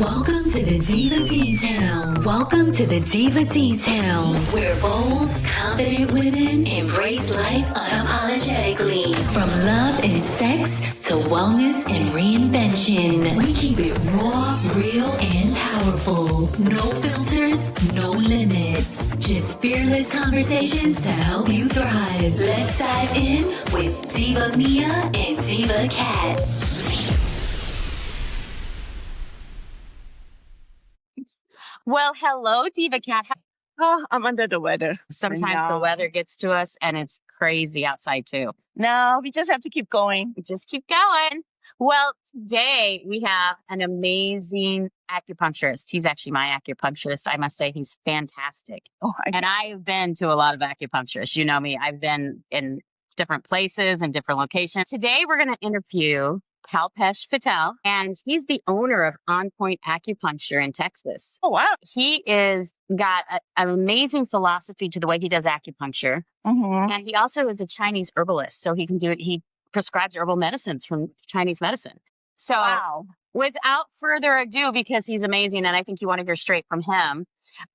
Welcome to the Diva Details. Welcome to the Diva Details, where bold, confident women embrace life unapologetically. From love and sex to wellness and reinvention, we keep it raw, real, and powerful. No filters, no limits. Just fearless conversations to help you thrive. Let's dive in with Diva Mia and Diva Cat. Well, hello, Diva Cat. Oh, I'm under the weather. Sometimes the weather gets to us and it's crazy outside too. No, we just have to keep going. We just keep going. Well, today we have an amazing acupuncturist. He's actually my acupuncturist. I must say he's fantastic. And I've been to a lot of acupuncturists. You know me. I've been in different places and different locations. Today we're going to interview Kalpesh Patel, and he's the owner of On Point Acupuncture in Texas. Oh, wow. He is got an amazing philosophy to the way he does acupuncture. Mm-hmm. And he also is a Chinese herbalist. So he can do it. He prescribes herbal medicines from Chinese medicine. So Wow. without further ado, because he's amazing, and I think you want to hear straight from him,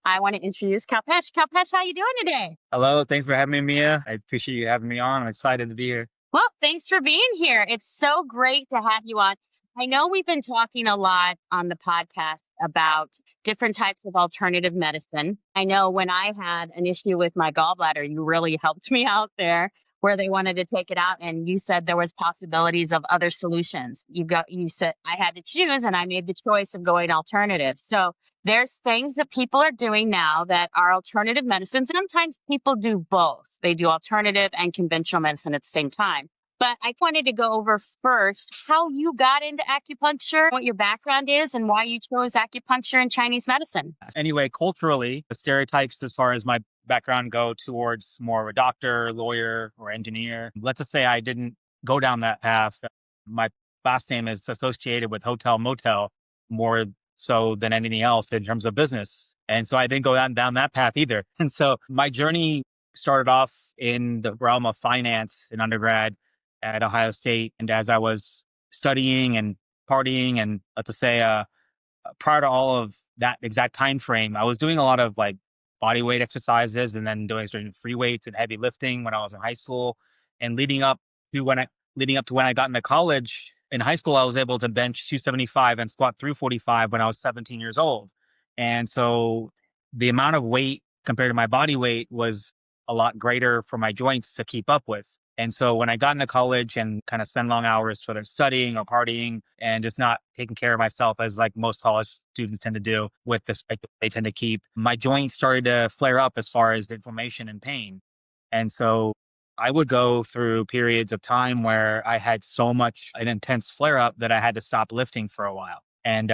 I want to introduce Kalpesh. Kalpesh, how you doing today? Hello, thanks for having me, Mia. I appreciate you having me on. I'm excited to be here. Well, thanks for being here. It's so great to have you on. I know we've been talking a lot on the podcast about different types of alternative medicine. I know when I had an issue with my gallbladder, you really helped me out there where they wanted to take it out. And you said there was possibilities of other solutions. You said I had to choose, and I made the choice of going alternative. So there's things that people are doing now that are alternative medicine. Sometimes people do both. They do alternative and conventional medicine at the same time. But I wanted to go over first how you got into acupuncture, what your background is, and why you chose acupuncture and Chinese medicine. Anyway, culturally, the stereotypes as far as my background go towards more of a doctor, lawyer, or engineer. Let's just say I didn't go down that path. My last name is associated with hotel, motel, more so than anything else in terms of business. And so I didn't go down that path either. And so my journey started off in the realm of finance in undergrad at Ohio State. And as I was studying and partying, and let's just say prior to all of that exact time frame, I was doing a lot of like body weight exercises and then doing certain free weights and heavy lifting when I was in high school. And leading up to when I got into college, in high school, I was able to bench 275 and squat 345 when I was 17 years old. And so the amount of weight compared to my body weight was a lot greater for my joints to keep up with. And so when I got into college and kind of spend long hours, whether studying or partying and just not taking care of myself as like most college students tend to do with this, they tend to keep, my joints started to flare up as far as the inflammation and pain. And so I would go through periods of time where I had so much an intense flare up that I had to stop lifting for a while. And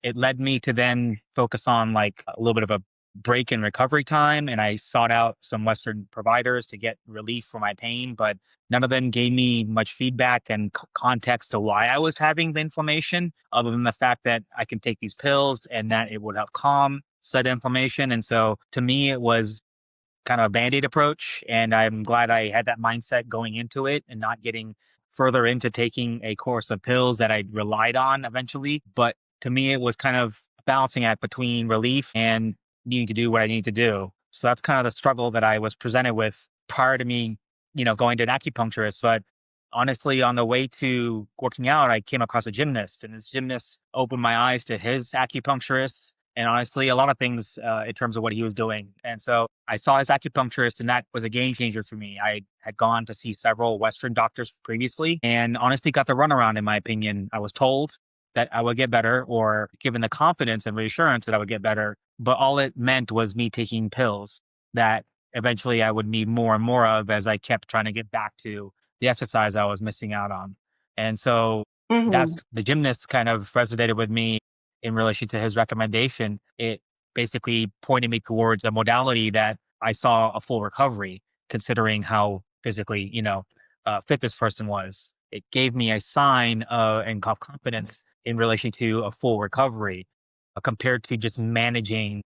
it led me to then focus on like a little bit of a break in recovery time. And I sought out some Western providers to get relief for my pain, but none of them gave me much feedback and context to why I was having the inflammation, other than the fact that I can take these pills and that it would help calm said inflammation. And so to me, it was kind of a Band-Aid approach. And I'm glad I had that mindset going into it and not getting further into taking a course of pills that I relied on eventually. But to me, it was kind of a balancing act between relief and needing to do what I need to do. So that's kind of the struggle that I was presented with prior to me, going to an acupuncturist. But honestly, on the way to working out, I came across a gymnast, and this gymnast opened my eyes to his acupuncturist. And honestly, a lot of things in terms of what he was doing. And so I saw his acupuncturist, and that was a game changer for me. I had gone to see several Western doctors previously and honestly got the runaround, in my opinion. I was told that I would get better, or given the confidence and reassurance that I would get better. But all it meant was me taking pills that eventually I would need more and more of as I kept trying to get back to the exercise I was missing out on. And so that's the gymnast kind of resonated with me in relation to his recommendation. It basically pointed me towards a modality that I saw a full recovery, considering how physically, fit this person was. It gave me a sign and confidence in relation to a full recovery compared to just managing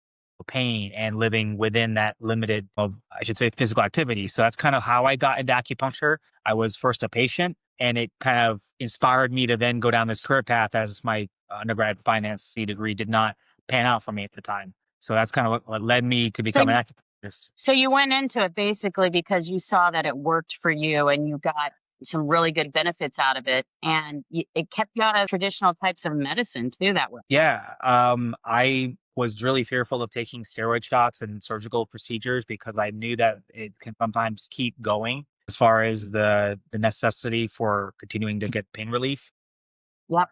pain and living within that limited of, I should say, physical activity. So that's kind of how I got into acupuncture. I was first a patient And it kind of inspired me to then go down this career path, as my undergrad finance degree did not pan out for me at the time. So that's kind of what led me to So become an acupuncturist. So you went into it basically because you saw that it worked for you and you got some really good benefits out of it. And it kept you out of traditional types of medicine too, that way. Yeah. I was really fearful of taking steroid shots and surgical procedures because I knew that it can sometimes keep going as far as the necessity for continuing to get pain relief. Yep.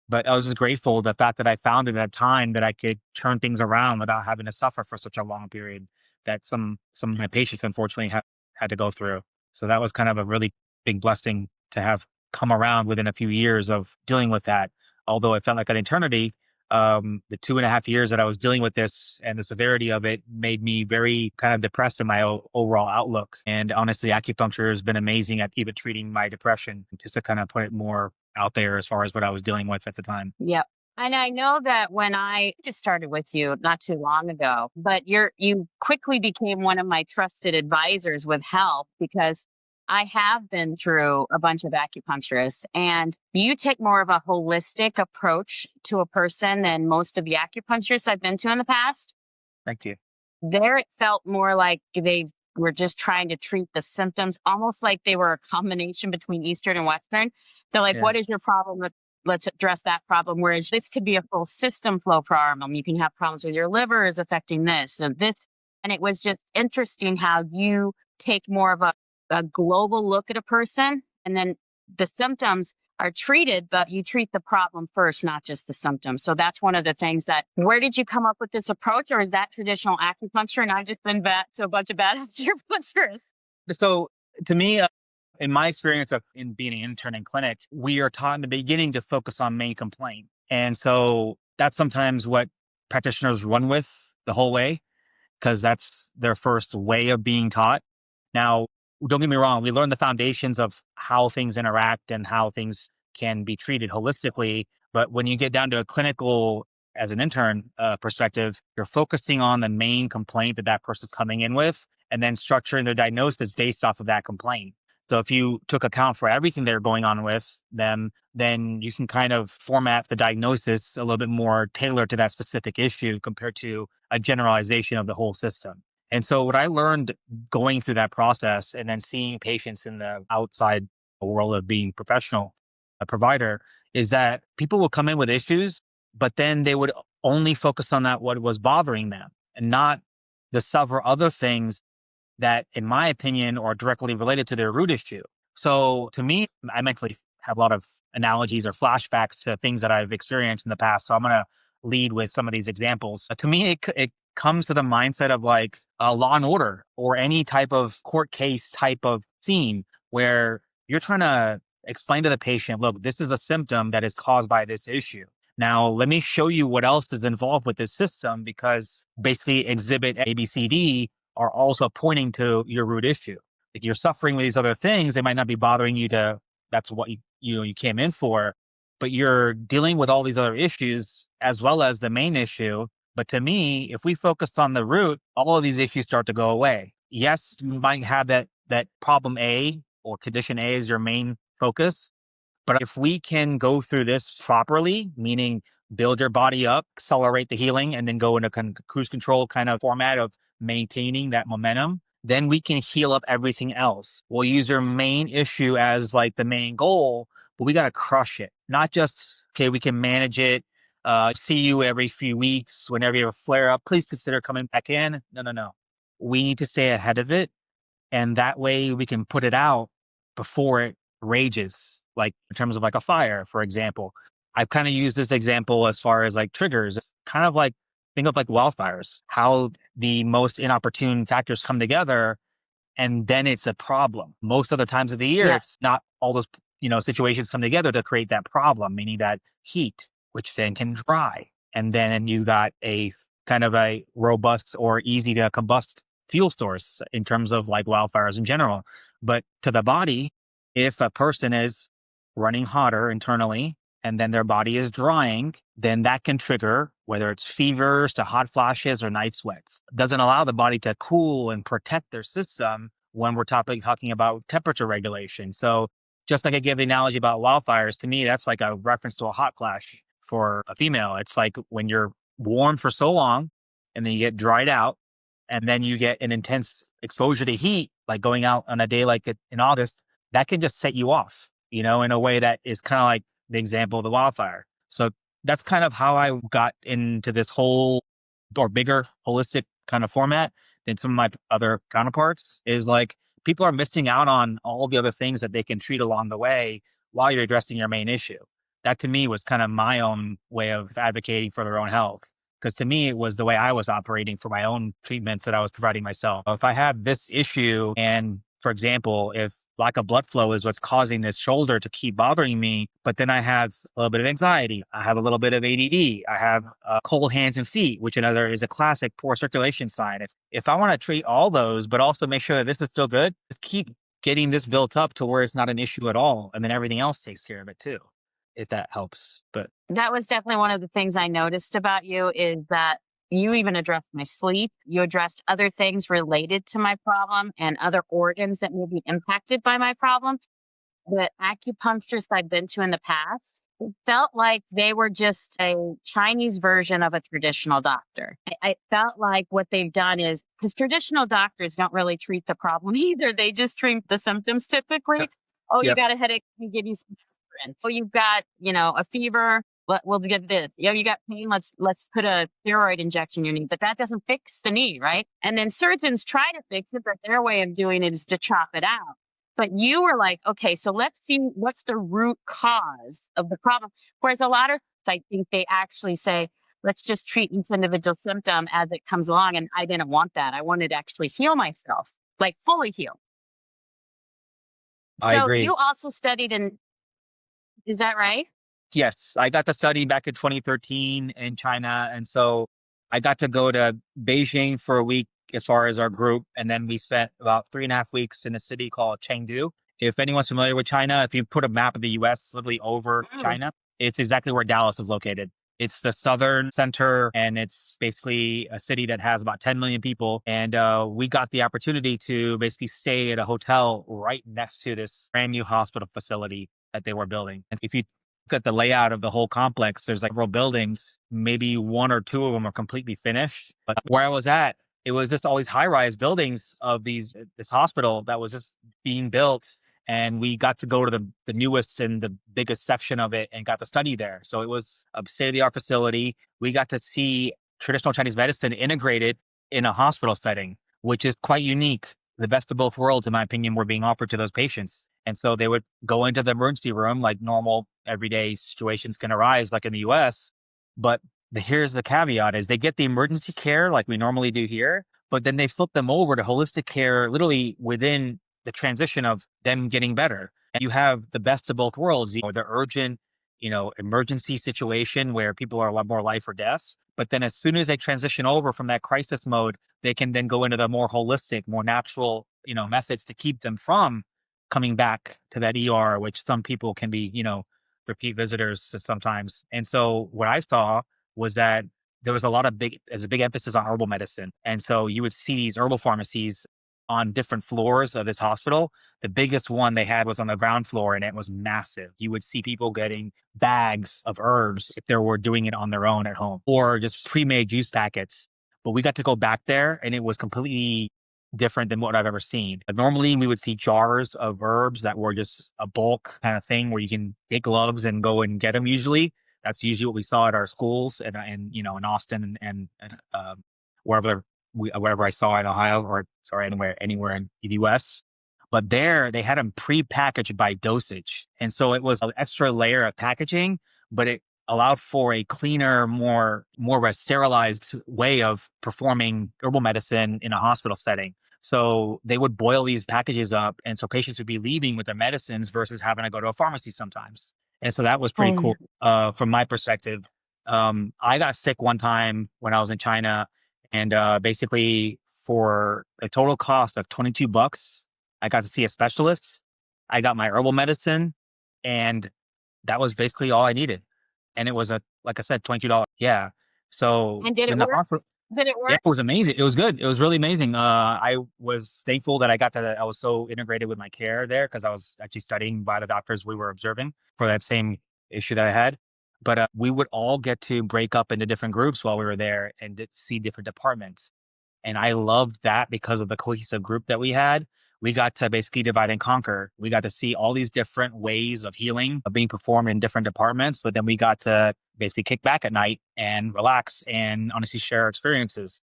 But I was just grateful the fact that I found it at a time that I could turn things around without having to suffer for such a long period that some of my patients unfortunately had to go through. So that was kind of a really big blessing to have come around within a few years of dealing with that. Although it felt like an eternity, the 2.5 years that I was dealing with this and the severity of it made me very kind of depressed in my overall outlook. And honestly, acupuncture has been amazing at even treating my depression, just to kind of put it more out there as far as what I was dealing with at the time. Yep. And I know that when I just started with you not too long ago, but you quickly became one of my trusted advisors with health because I have been through a bunch of acupuncturists and you take more of a holistic approach to a person than most of the acupuncturists I've been to in the past. Thank you. There, it felt more like they were just trying to treat the symptoms, almost like they were a combination between Eastern and Western. They're like, Yeah. what is your problem? Let's address that problem. Whereas this could be a full system flow problem. You can have problems with your liver is affecting this and this. And it was just interesting how you take more of a global look at a person and then the symptoms are treated, but you treat the problem first, not just the symptoms. So that's one of the things where did you come up with this approach, or is that traditional acupuncture? And I've just been back to a bunch of bad acupuncturists. So to me, in my experience of in being an intern in clinic, we are taught in the beginning to focus on main complaint. And so that's sometimes what practitioners run with the whole way because that's their first way of being taught. Now, don't get me wrong, we learn the foundations of how things interact and how things can be treated holistically. But when you get down to a clinical, as an intern perspective, you're focusing on the main complaint that that person's coming in with and then structuring their diagnosis based off of that complaint. So if you took account for everything they're going on with them, then you can kind of format the diagnosis a little bit more tailored to that specific issue compared to a generalization of the whole system. And so what I learned going through that process and then seeing patients in the outside world of being professional, a provider, is that people will come in with issues, but then they would only focus on that, what was bothering them, and not the several other things that, in my opinion, are directly related to their root issue. So to me, I mentally have a lot of analogies or flashbacks to things that I've experienced in the past. So I'm going to lead with some of these examples. To me, it comes to the mindset of like Law and Order or any type of court case type of scene where you're trying to explain to the patient, look, this is a symptom that is caused by this issue. Now, let me show you what else is involved with this system because basically exhibit ABCD are also pointing to your root issue. If you're suffering with these other things, they might not be bothering you that's what you came in for, but you're dealing with all these other issues as well as the main issue. But to me, if we focused on the root, all of these issues start to go away. Yes, you might have that problem A or condition A is your main focus. But if we can go through this properly, meaning build your body up, accelerate the healing, and then go into cruise control kind of format of maintaining that momentum, then we can heal up everything else. We'll use your main issue as like the main goal, but we got to crush it. Not just, okay, we can manage it. See you every few weeks. Whenever you have a flare up, please consider coming back in. No. We need to stay ahead of it. And that way we can put it out before it rages, like in terms of like a fire, for example. I've kind of used this example as far as like triggers. It's kind of like, think of like wildfires, how the most inopportune factors come together and then it's a problem. Most other times of the year, Yeah. it's not all those, situations come together to create that problem, meaning that heat, which then can dry. And then you got a kind of a robust or easy to combust fuel source in terms of like wildfires in general. But to the body, if a person is running hotter internally and then their body is drying, then that can trigger whether it's fevers to hot flashes or night sweats. It doesn't allow the body to cool and protect their system when we're talking about temperature regulation. So Just like I gave the analogy about wildfires, to me, that's like a reference to a hot flash for a female. It's like when you're warm for so long and then you get dried out and then you get an intense exposure to heat, like going out on a day like in August, that can just set you off, in a way that is kind of like the example of the wildfire. So that's kind of how I got into this whole or bigger holistic kind of format than some of my other counterparts is like people are missing out on all the other things that they can treat along the way while you're addressing your main issue. That to me was kind of my own way of advocating for their own health. Because to me, it was the way I was operating for my own treatments that I was providing myself. If I have this issue, and for example, if lack of blood flow is what's causing this shoulder to keep bothering me, but then I have a little bit of anxiety, I have a little bit of ADD, I have cold hands and feet, which another is a classic poor circulation sign. If I want to treat all those, but also make sure that this is still good, just keep getting this built up to where it's not an issue at all. And then everything else takes care of it too, if that helps. But That was definitely one of the things I noticed about you is that you even addressed my sleep. You addressed other things related to my problem and other organs that may be impacted by my problem. The acupuncturists I've been to in the past, it felt like they were just a Chinese version of a traditional doctor. I felt like what they've done is, because traditional doctors don't really treat the problem either. They just treat the symptoms typically. yep. Oh, you Yep. got a headache, we give you some aspirin. Oh, you've got, a fever. We'll get this. You got pain. Let's put a steroid injection in your knee, but that doesn't fix the knee, right? And then surgeons try to fix it, but their way of doing it is to chop it out. But you were like, okay, so let's see what's the root cause of the problem. Whereas a lot of, I think they actually say, let's just treat each individual symptom as it comes along. And I didn't want that. I wanted to actually heal myself, like fully heal. I So agree. you also studied is that right? Yes, I got to study back in 2013 in China. And so I got to go to Beijing for a week as far as our group. And then we spent about 3.5 weeks in a city called Chengdu. If anyone's familiar with China, if you put a map of the US literally over Mm. China, it's exactly where Dallas is located. It's the southern center, and it's basically a city that has about 10 million people. And we got the opportunity to basically stay at a hotel right next to this brand new hospital facility that they were building. And if you look at the layout of the whole complex, there's like several buildings, maybe one or two of them are completely finished. But where I was at, it was just all these high-rise buildings of this hospital that was just being built. And we got to go to the newest and the biggest section of it and got to study there. So it was a state-of-the-art facility. We got to see traditional Chinese medicine integrated in a hospital setting, which is quite unique. The best of both worlds, in my opinion, were being offered to those patients. And so they would go into the emergency room like normal everyday situations can arise, like in the US. But here's the caveat is they get the emergency care like we normally do here, but then they flip them over to holistic care literally within the transition of them getting better. And you have the best of both worlds, the urgent, emergency situation where people are a lot more life or death. But then as soon as they transition over from that crisis mode, they can then go into the more holistic, more natural, methods to keep them from coming back to that ER, which some people can be, repeat visitors sometimes. And so what I saw was that there was there's a big emphasis on herbal medicine. And so you would see these herbal pharmacies on different floors of this hospital. The biggest one they had was on the ground floor, and it was massive. You would see people getting bags of herbs if they were doing it on their own at home, or just pre-made juice packets. But we got to go back there, and it was completely different than what I've ever seen. Normally, we would see jars of herbs that were just a bulk kind of thing where you can take gloves and go and get them. Usually, that's usually what we saw at our schools and in Austin and wherever wherever I saw in Ohio or sorry anywhere in the US. But there they had them pre-packaged by dosage, and so it was an extra layer of packaging, but it allowed for a cleaner, more of a sterilized way of performing herbal medicine in a hospital setting. So they would boil these packages up, and so patients would be leaving with their medicines versus having to go to a pharmacy sometimes. And so that was pretty Oh, cool from my perspective. I got sick one time when I was in China, and basically for a total cost of $22, I got to see a specialist. I got my herbal medicine, and that was basically all I needed. And it was like I said, $22. Yeah. So and did it when the work? hospital, Did it Yeah, work? it was amazing. It was good. It was really amazing. I was thankful that I was so integrated with my care there because I was actually studying by the doctors we were observing for that same issue that I had. But we would all get to break up into different groups while we were there and see different departments. And I loved that because of the cohesive group that we had. We got to basically divide and conquer. We got to see all these different ways of healing being performed in different departments, but then we got to basically kick back at night and relax and honestly share our experiences.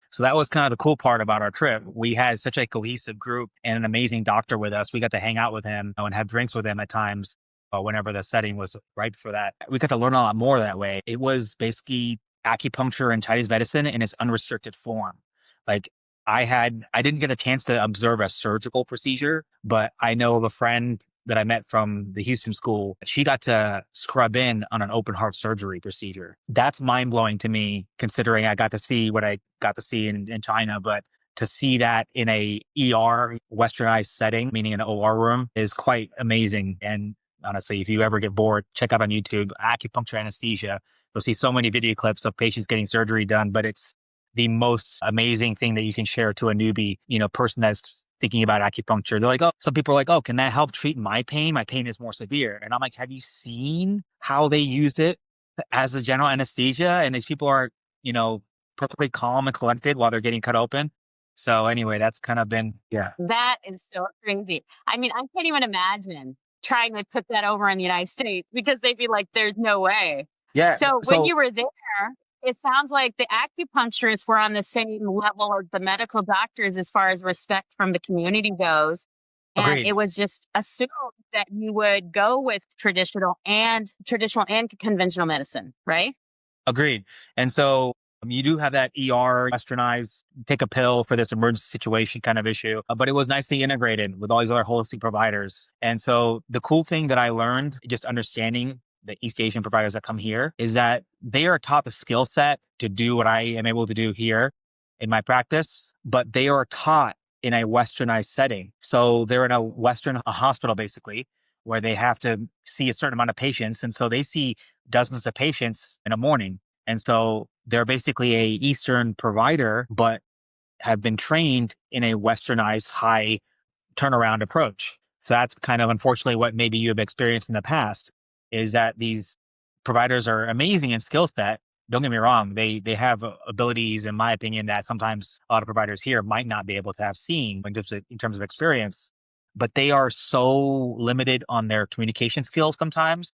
So that was kind of the cool part about our trip. We had such a cohesive group and an amazing doctor with us. We got to hang out with him and have drinks with him at times whenever the setting was right for that. We got to learn a lot more that way. It was basically acupuncture and Chinese medicine in its unrestricted form. Like I didn't get a chance to observe a surgical procedure, but I know of a friend that I met from the Houston school. She got to scrub in on an open heart surgery procedure. That's mind blowing to me, considering I got to see what I got to see in China, but to see that in a ER westernized setting, meaning an OR room, is quite amazing. And honestly, if you ever get bored, check out on YouTube acupuncture anesthesia. You'll see so many video clips of patients getting surgery done, but it's the most amazing thing that you can share to a newbie, person that's thinking about acupuncture. They're like, oh, some people are like, oh, can that help treat my pain? My pain is more severe. And I'm like, have you seen how they used it as a general anesthesia? And these people are, perfectly calm and collected while they're getting cut open. So anyway, that's kind of been, yeah. That is so crazy. I mean, I can't even imagine trying to put that over in the United States because they'd be like, there's no way. Yeah. So when So you were there, it sounds like the acupuncturists were on the same level as the medical doctors as far as respect from the community goes. And it agreed. was just assumed that you would go with traditional and conventional medicine, right? Agreed. And so you do have that ER westernized, take a pill for this emergency situation kind of issue, but it was nicely integrated with all these other holistic providers. And so the cool thing that I learned, just understanding the East Asian providers that come here, is that they are taught the skill set to do what I am able to do here in my practice, but they are taught in a westernized setting. So they're in a hospital basically, where they have to see a certain amount of patients. And so they see dozens of patients in a morning. And so they're basically a Eastern provider, but have been trained in a westernized high turnaround approach. So that's kind of unfortunately what maybe you have experienced in the past is that these providers are amazing in skill set. Don't get me wrong. They have abilities, in my opinion, that sometimes a lot of providers here might not be able to have seen in terms of experience, but they are so limited on their communication skills sometimes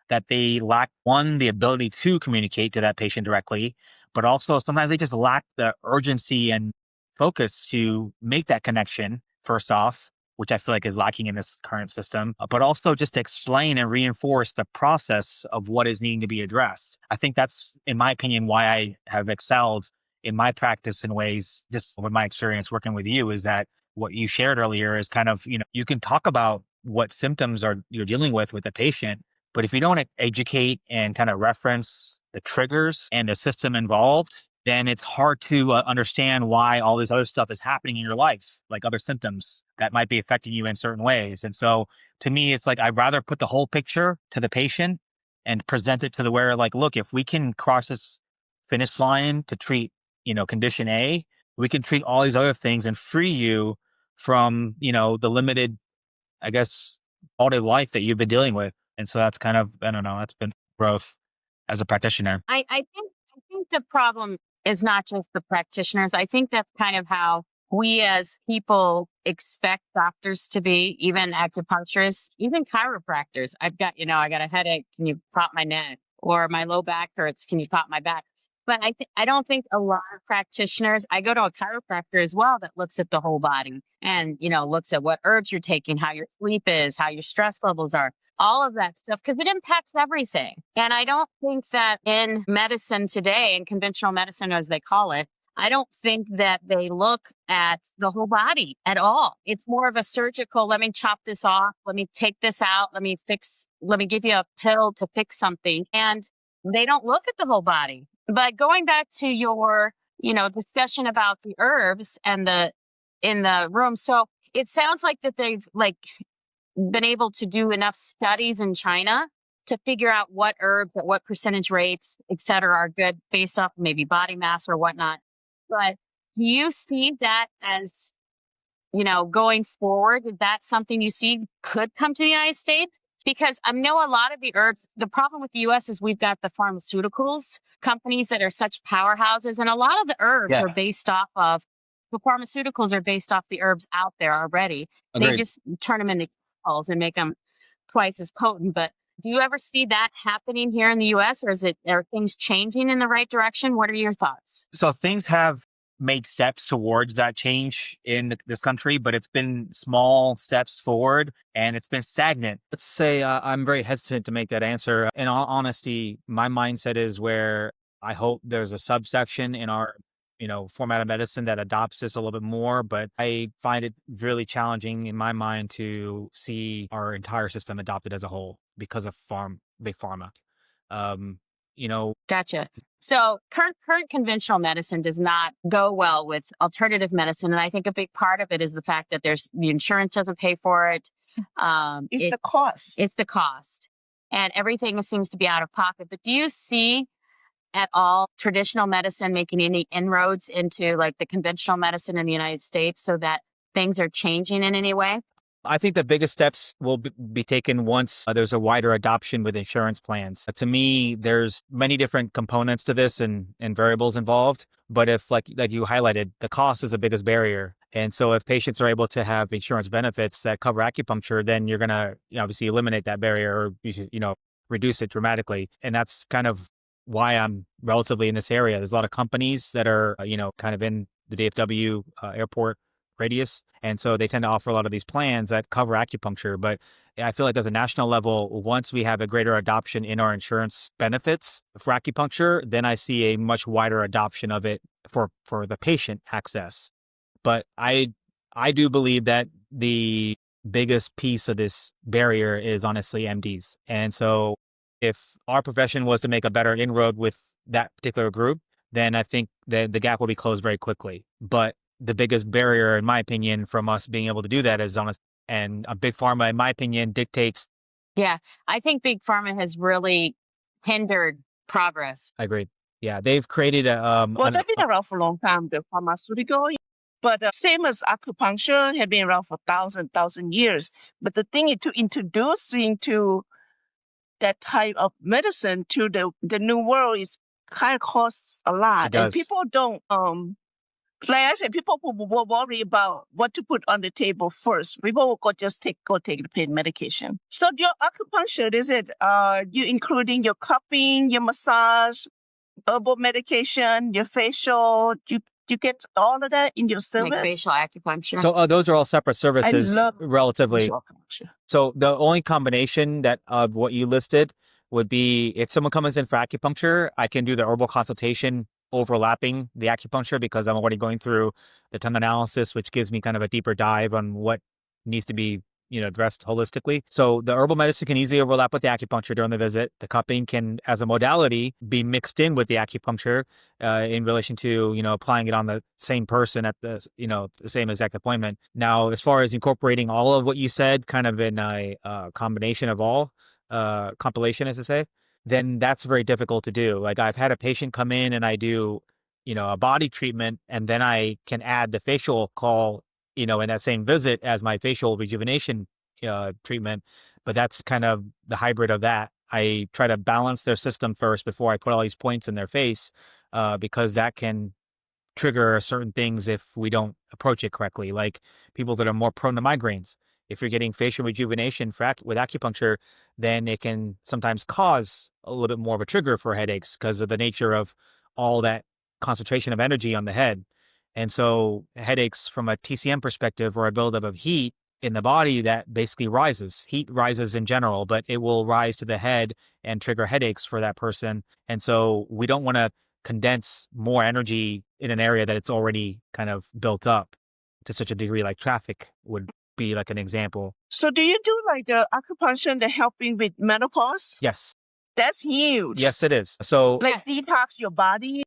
that they lack one, the ability to communicate to that patient directly, but also sometimes they just lack the urgency and focus to make that connection first off, which I feel like is lacking in this current system, but also just to explain and reinforce the process of what is needing to be addressed. I think that's, in my opinion, why I have excelled in my practice in ways, just with my experience working with you, is that what you shared earlier is kind of, you can talk about what symptoms are you're dealing with the patient, but if you don't educate and kind of reference the triggers and the system involved, then it's hard to understand why all this other stuff is happening in your life, like other symptoms that might be affecting you in certain ways. And so to me, it's like I'd rather put the whole picture to the patient and present it to the where, like, look, if we can cross this finish line to treat, condition A, we can treat all these other things and free you from, the limited, I guess, quality of life that you've been dealing with. And so that's kind of, I don't know, that's been growth as a practitioner. I think the problem is not just the practitioners. I think that's kind of how we as people expect doctors to be, even acupuncturists, even chiropractors. I got a headache. Can you prop my neck? Or my low back hurts. Can you prop my back? But I don't think a lot of practitioners, I go to a chiropractor as well that looks at the whole body and, looks at what herbs you're taking, how your sleep is, how your stress levels are, all of that stuff, because it impacts everything. And I don't think that in medicine today, in conventional medicine, as they call it, I don't think that they look at the whole body at all. It's more of a surgical, let me chop this off, let me take this out, let me give you a pill to fix something. And they don't look at the whole body. But going back to your, discussion about the herbs and in the room. So it sounds like that they've been able to do enough studies in China to figure out what herbs at what percentage rates, et cetera, are good based off maybe body mass or whatnot. But do you see that as, going forward, is that something you see could come to the United States? Because I know a lot of the herbs, the problem with the US is we've got the pharmaceuticals companies that are such powerhouses, and a lot of the herbs Yeah, are based off of the pharmaceuticals are based off the herbs out there already. They agreed. just turn them into chemicals and make them twice as potent. But do you ever see that happening here in the US, or are things changing in the right direction? What are your thoughts? So things have made steps towards that change in this country, but it's been small steps forward and it's been stagnant. Let's say I'm very hesitant to make that answer. In all honesty, my mindset is where I hope there's a subsection in our format of medicine that adopts this a little bit more, but I find it really challenging in my mind to see our entire system adopted as a whole because of big pharma. Um, you know, Gotcha. So current conventional medicine does not go well with alternative medicine, and I think a big part of it is the fact that the insurance doesn't pay for it. It's the cost. It's the cost, and everything seems to be out of pocket. But do you see at all traditional medicine making any inroads into like the conventional medicine in the United States so that things are changing in any way? I think the biggest steps will be taken once there's a wider adoption with insurance plans. To me, there's many different components to this and variables involved. But if, like you highlighted, the cost is the biggest barrier. And so if patients are able to have insurance benefits that cover acupuncture, then you're going to obviously eliminate that barrier or, reduce it dramatically. And that's kind of why I'm relatively in this area. There's a lot of companies that are, kind of in the DFW airport radius. And so they tend to offer a lot of these plans that cover acupuncture. But I feel like as a national level, once we have a greater adoption in our insurance benefits for acupuncture, then I see a much wider adoption of it for the patient access. But I do believe that the biggest piece of this barrier is honestly MDs. And so if our profession was to make a better inroad with that particular group, then I think that the gap will be closed very quickly. But the biggest barrier, in my opinion, from us being able to do that is honest. And a big pharma, in my opinion, dictates. Yeah, I think big pharma has really hindered progress. I agree. Yeah, they've created Well, they've been around for a long time, the pharmaceutical. But same as acupuncture, have been around for thousand years. But the thing is to introduce into that type of medicine to the new world is kind of costs a lot. It does. And people don't like I said, people will worry about what to put on the table first. People will go take the pain medication. So your acupuncture, is it you including your cupping, your massage, herbal medication, your facial? You get all of that in your service? Like facial acupuncture. So those are all separate services, I love relatively. facial acupuncture. So the only combination that of what you listed would be if someone comes in for acupuncture, I can do the herbal consultation overlapping the acupuncture because I'm already going through the tongue analysis, which gives me kind of a deeper dive on what needs to be addressed holistically. So the herbal medicine can easily overlap with the acupuncture during the visit. The cupping can, as a modality, be mixed in with the acupuncture in relation to, applying it on the same person at the, the same exact appointment. Now, as far as incorporating all of what you said, kind of in a combination of all, compilation, as to say, then that's very difficult to do. Like I've had a patient come in and I do, a body treatment and then I can add the facial call in that same visit as my facial rejuvenation treatment. But that's kind of the hybrid of that. I try to balance their system first before I put all these points in their face because that can trigger certain things if we don't approach it correctly. Like people that are more prone to migraines. If you're getting facial rejuvenation with acupuncture, then it can sometimes cause a little bit more of a trigger for headaches because of the nature of all that concentration of energy on the head. And so headaches from a TCM perspective or a buildup of heat in the body that basically rises. Heat rises in general, but it will rise to the head and trigger headaches for that person. And so we don't want to condense more energy in an area that it's already kind of built up to such a degree, like traffic would be like an example. So do you do like the acupuncture that helping with menopause? Yes. That's huge. Yes, it is. So Like detox your body.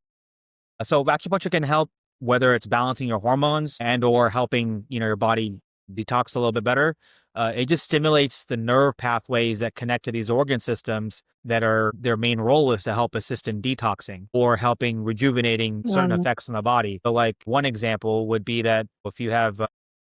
So acupuncture can help whether it's balancing your hormones and or helping, your body detox a little bit better. It just stimulates the nerve pathways that connect to these organ systems that are their main role is to help assist in detoxing or helping rejuvenating certain effects in the body. So like one example would be that if you have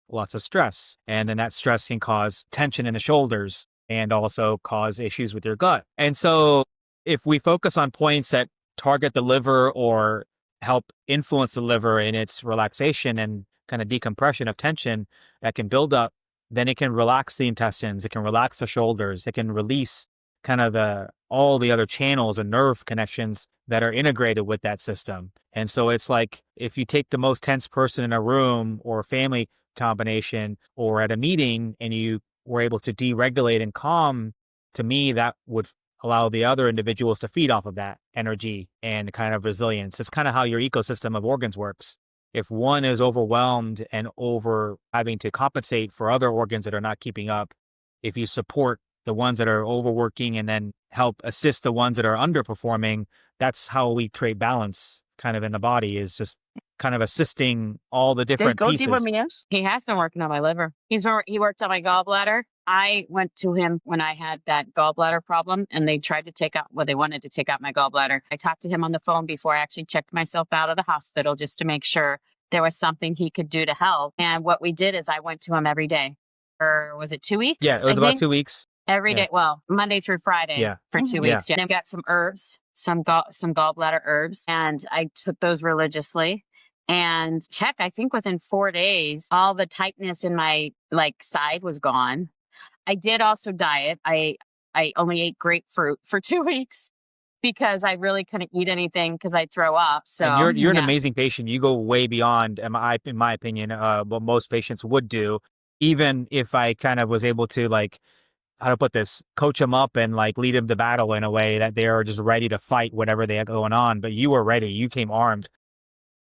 lots of stress, and then that stress can cause tension in the shoulders and also cause issues with your gut. And so if we focus on points that target the liver or help influence the liver in its relaxation and kind of decompression of tension that can build up, then it can relax the intestines, it can relax the shoulders, it can release kind of all the other channels and nerve connections that are integrated with that system. And so it's like if you take the most tense person in a room or a family combination or at a meeting and you were able to deregulate and calm, to me, that would allow the other individuals to feed off of that energy and kind of resilience. It's kind of how your ecosystem of organs works. If one is overwhelmed and over having to compensate for other organs that are not keeping up, if you support the ones that are overworking and then help assist the ones that are underperforming, that's how we create balance kind of in the body, is just kind of assisting all the different pieces. Diva. He has been working on my liver. He worked on my gallbladder. I went to him when I had that gallbladder problem and they tried to they wanted to take out my gallbladder. I talked to him on the phone before I actually checked myself out of the hospital just to make sure there was something he could do to help. And what we did is I went to him every day. Or was it 2 weeks? Yeah, it was about 2 weeks. Every day. Well, Monday through Friday for 2 weeks. Yeah. And I've got some herbs, some gallbladder herbs, and I took those religiously. And heck, I think within 4 days, all the tightness in my side was gone. I did also diet. I only ate grapefruit for 2 weeks because I really couldn't eat anything because I'd throw up. So and you're an amazing patient. You go way beyond, in my opinion, what most patients would do. Even if I kind of was able to how to put this, coach them up and lead them to battle in a way that they are just ready to fight whatever they have going on. But you were ready. You came armed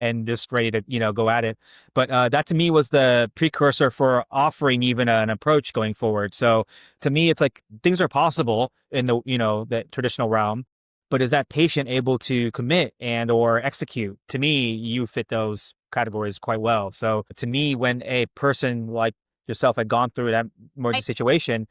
and just ready to, go at it. But that to me was the precursor for offering even an approach going forward. So to me, it's like things are possible in the, that traditional realm, but is that patient able to commit and or execute? To me, you fit those categories quite well. So to me, when a person like yourself had gone through that emergency situation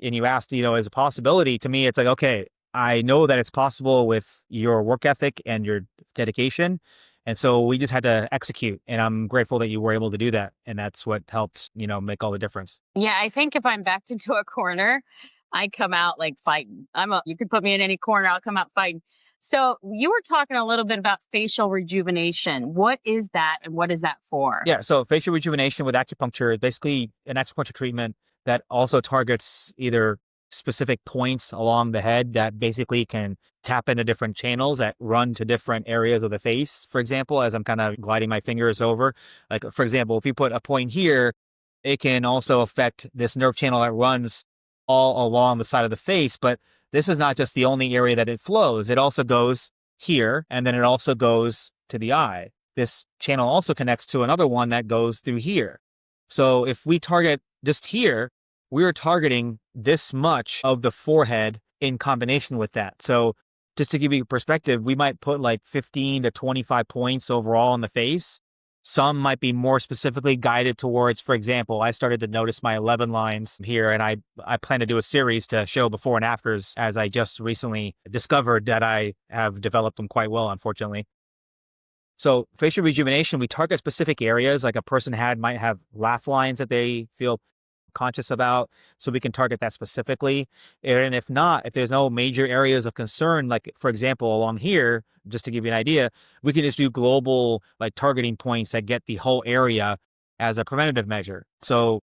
and you asked, is a possibility, to me, it's like, okay, I know that it's possible with your work ethic and your dedication. And so we just had to execute, and I'm grateful that you were able to do that. And that's what helped, make all the difference. Yeah, I think if I'm backed into a corner, I come out fighting. You could put me in any corner, I'll come out fighting. So you were talking a little bit about facial rejuvenation. What is that and what is that for? Yeah, so facial rejuvenation with acupuncture is basically an acupuncture treatment that also targets either specific points along the head that basically can tap into different channels that run to different areas of the face. For example, as I'm kind of gliding my fingers over, for example, if you put a point here, it can also affect this nerve channel that runs all along the side of the face. But this is not just the only area that it flows. It also goes here, and then it also goes to the eye. This channel also connects to another one that goes through here. So if we target just here, we're targeting this much of the forehead in combination with that. So just to give you perspective, we might put 15 to 25 points overall on the face. Some might be more specifically guided towards, for example, I started to notice my 11 lines here, and I plan to do a series to show before and afters, as I just recently discovered that I have developed them quite well, unfortunately. So facial rejuvenation, we target specific areas, like a person might have laugh lines that they feel conscious about, so we can target that specifically. And if there's no major areas of concern, like for example along here, just to give you an idea, we can just do global targeting points that get the whole area as a preventative measure. So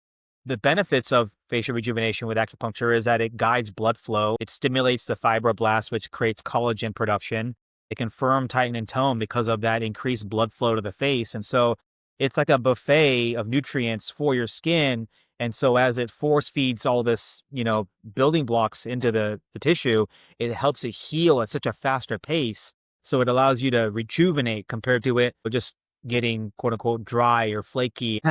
the benefits of facial rejuvenation with acupuncture is that it guides blood flow, it stimulates the fibroblasts, which creates collagen production. It can firm, tighten, and tone because of that increased blood flow to the face. And so it's like a buffet of nutrients for your skin. And so as it force feeds all this, building blocks into the tissue, it helps it heal at such a faster pace. So it allows you to rejuvenate compared to it just getting quote unquote dry or flaky.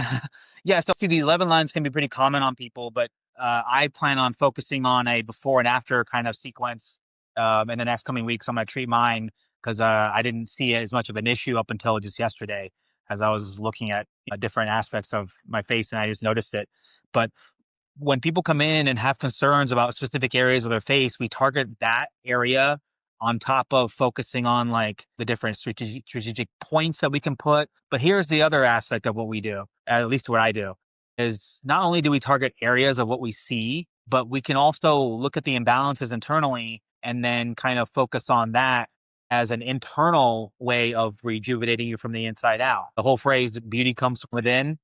Yeah. So the 11 lines can be pretty common on people, but I plan on focusing on a before and after kind of sequence in the next coming weeks. I'm going to treat mine because I didn't see it as much of an issue up until just yesterday, as I was looking at different aspects of my face and I just noticed it. But when people come in and have concerns about specific areas of their face, we target that area on top of focusing on like the different strategic points that we can put. But here's the other aspect of what we do, at least what I do, is not only do we target areas of what we see, but we can also look at the imbalances internally and then kind of focus on that as an internal way of rejuvenating you from the inside out. The whole phrase, beauty comes from within.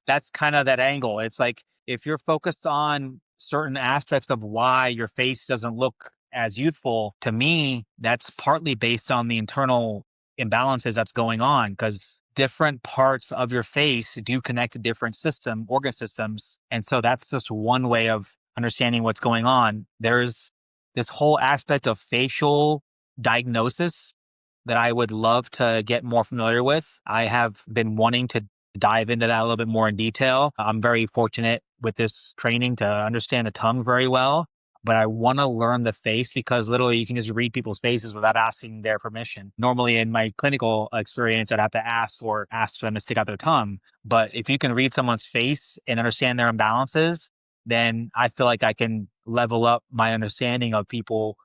That's kind of that angle. It's like if you're focused on certain aspects of why your face doesn't look as youthful, to me, that's partly based on the internal imbalances that's going on because different parts of your face do connect to different organ systems. And so that's just one way of understanding what's going on. There's this whole aspect of facial diagnosis that I would love to get more familiar with. I have been wanting to dive into that a little bit more in detail. I'm very fortunate with this training to understand the tongue very well, but I want to learn the face because literally you can just read people's faces without asking their permission. Normally in my clinical experience, I'd have to ask for them to stick out their tongue. But if you can read someone's face and understand their imbalances, then I feel like I can level up my understanding of people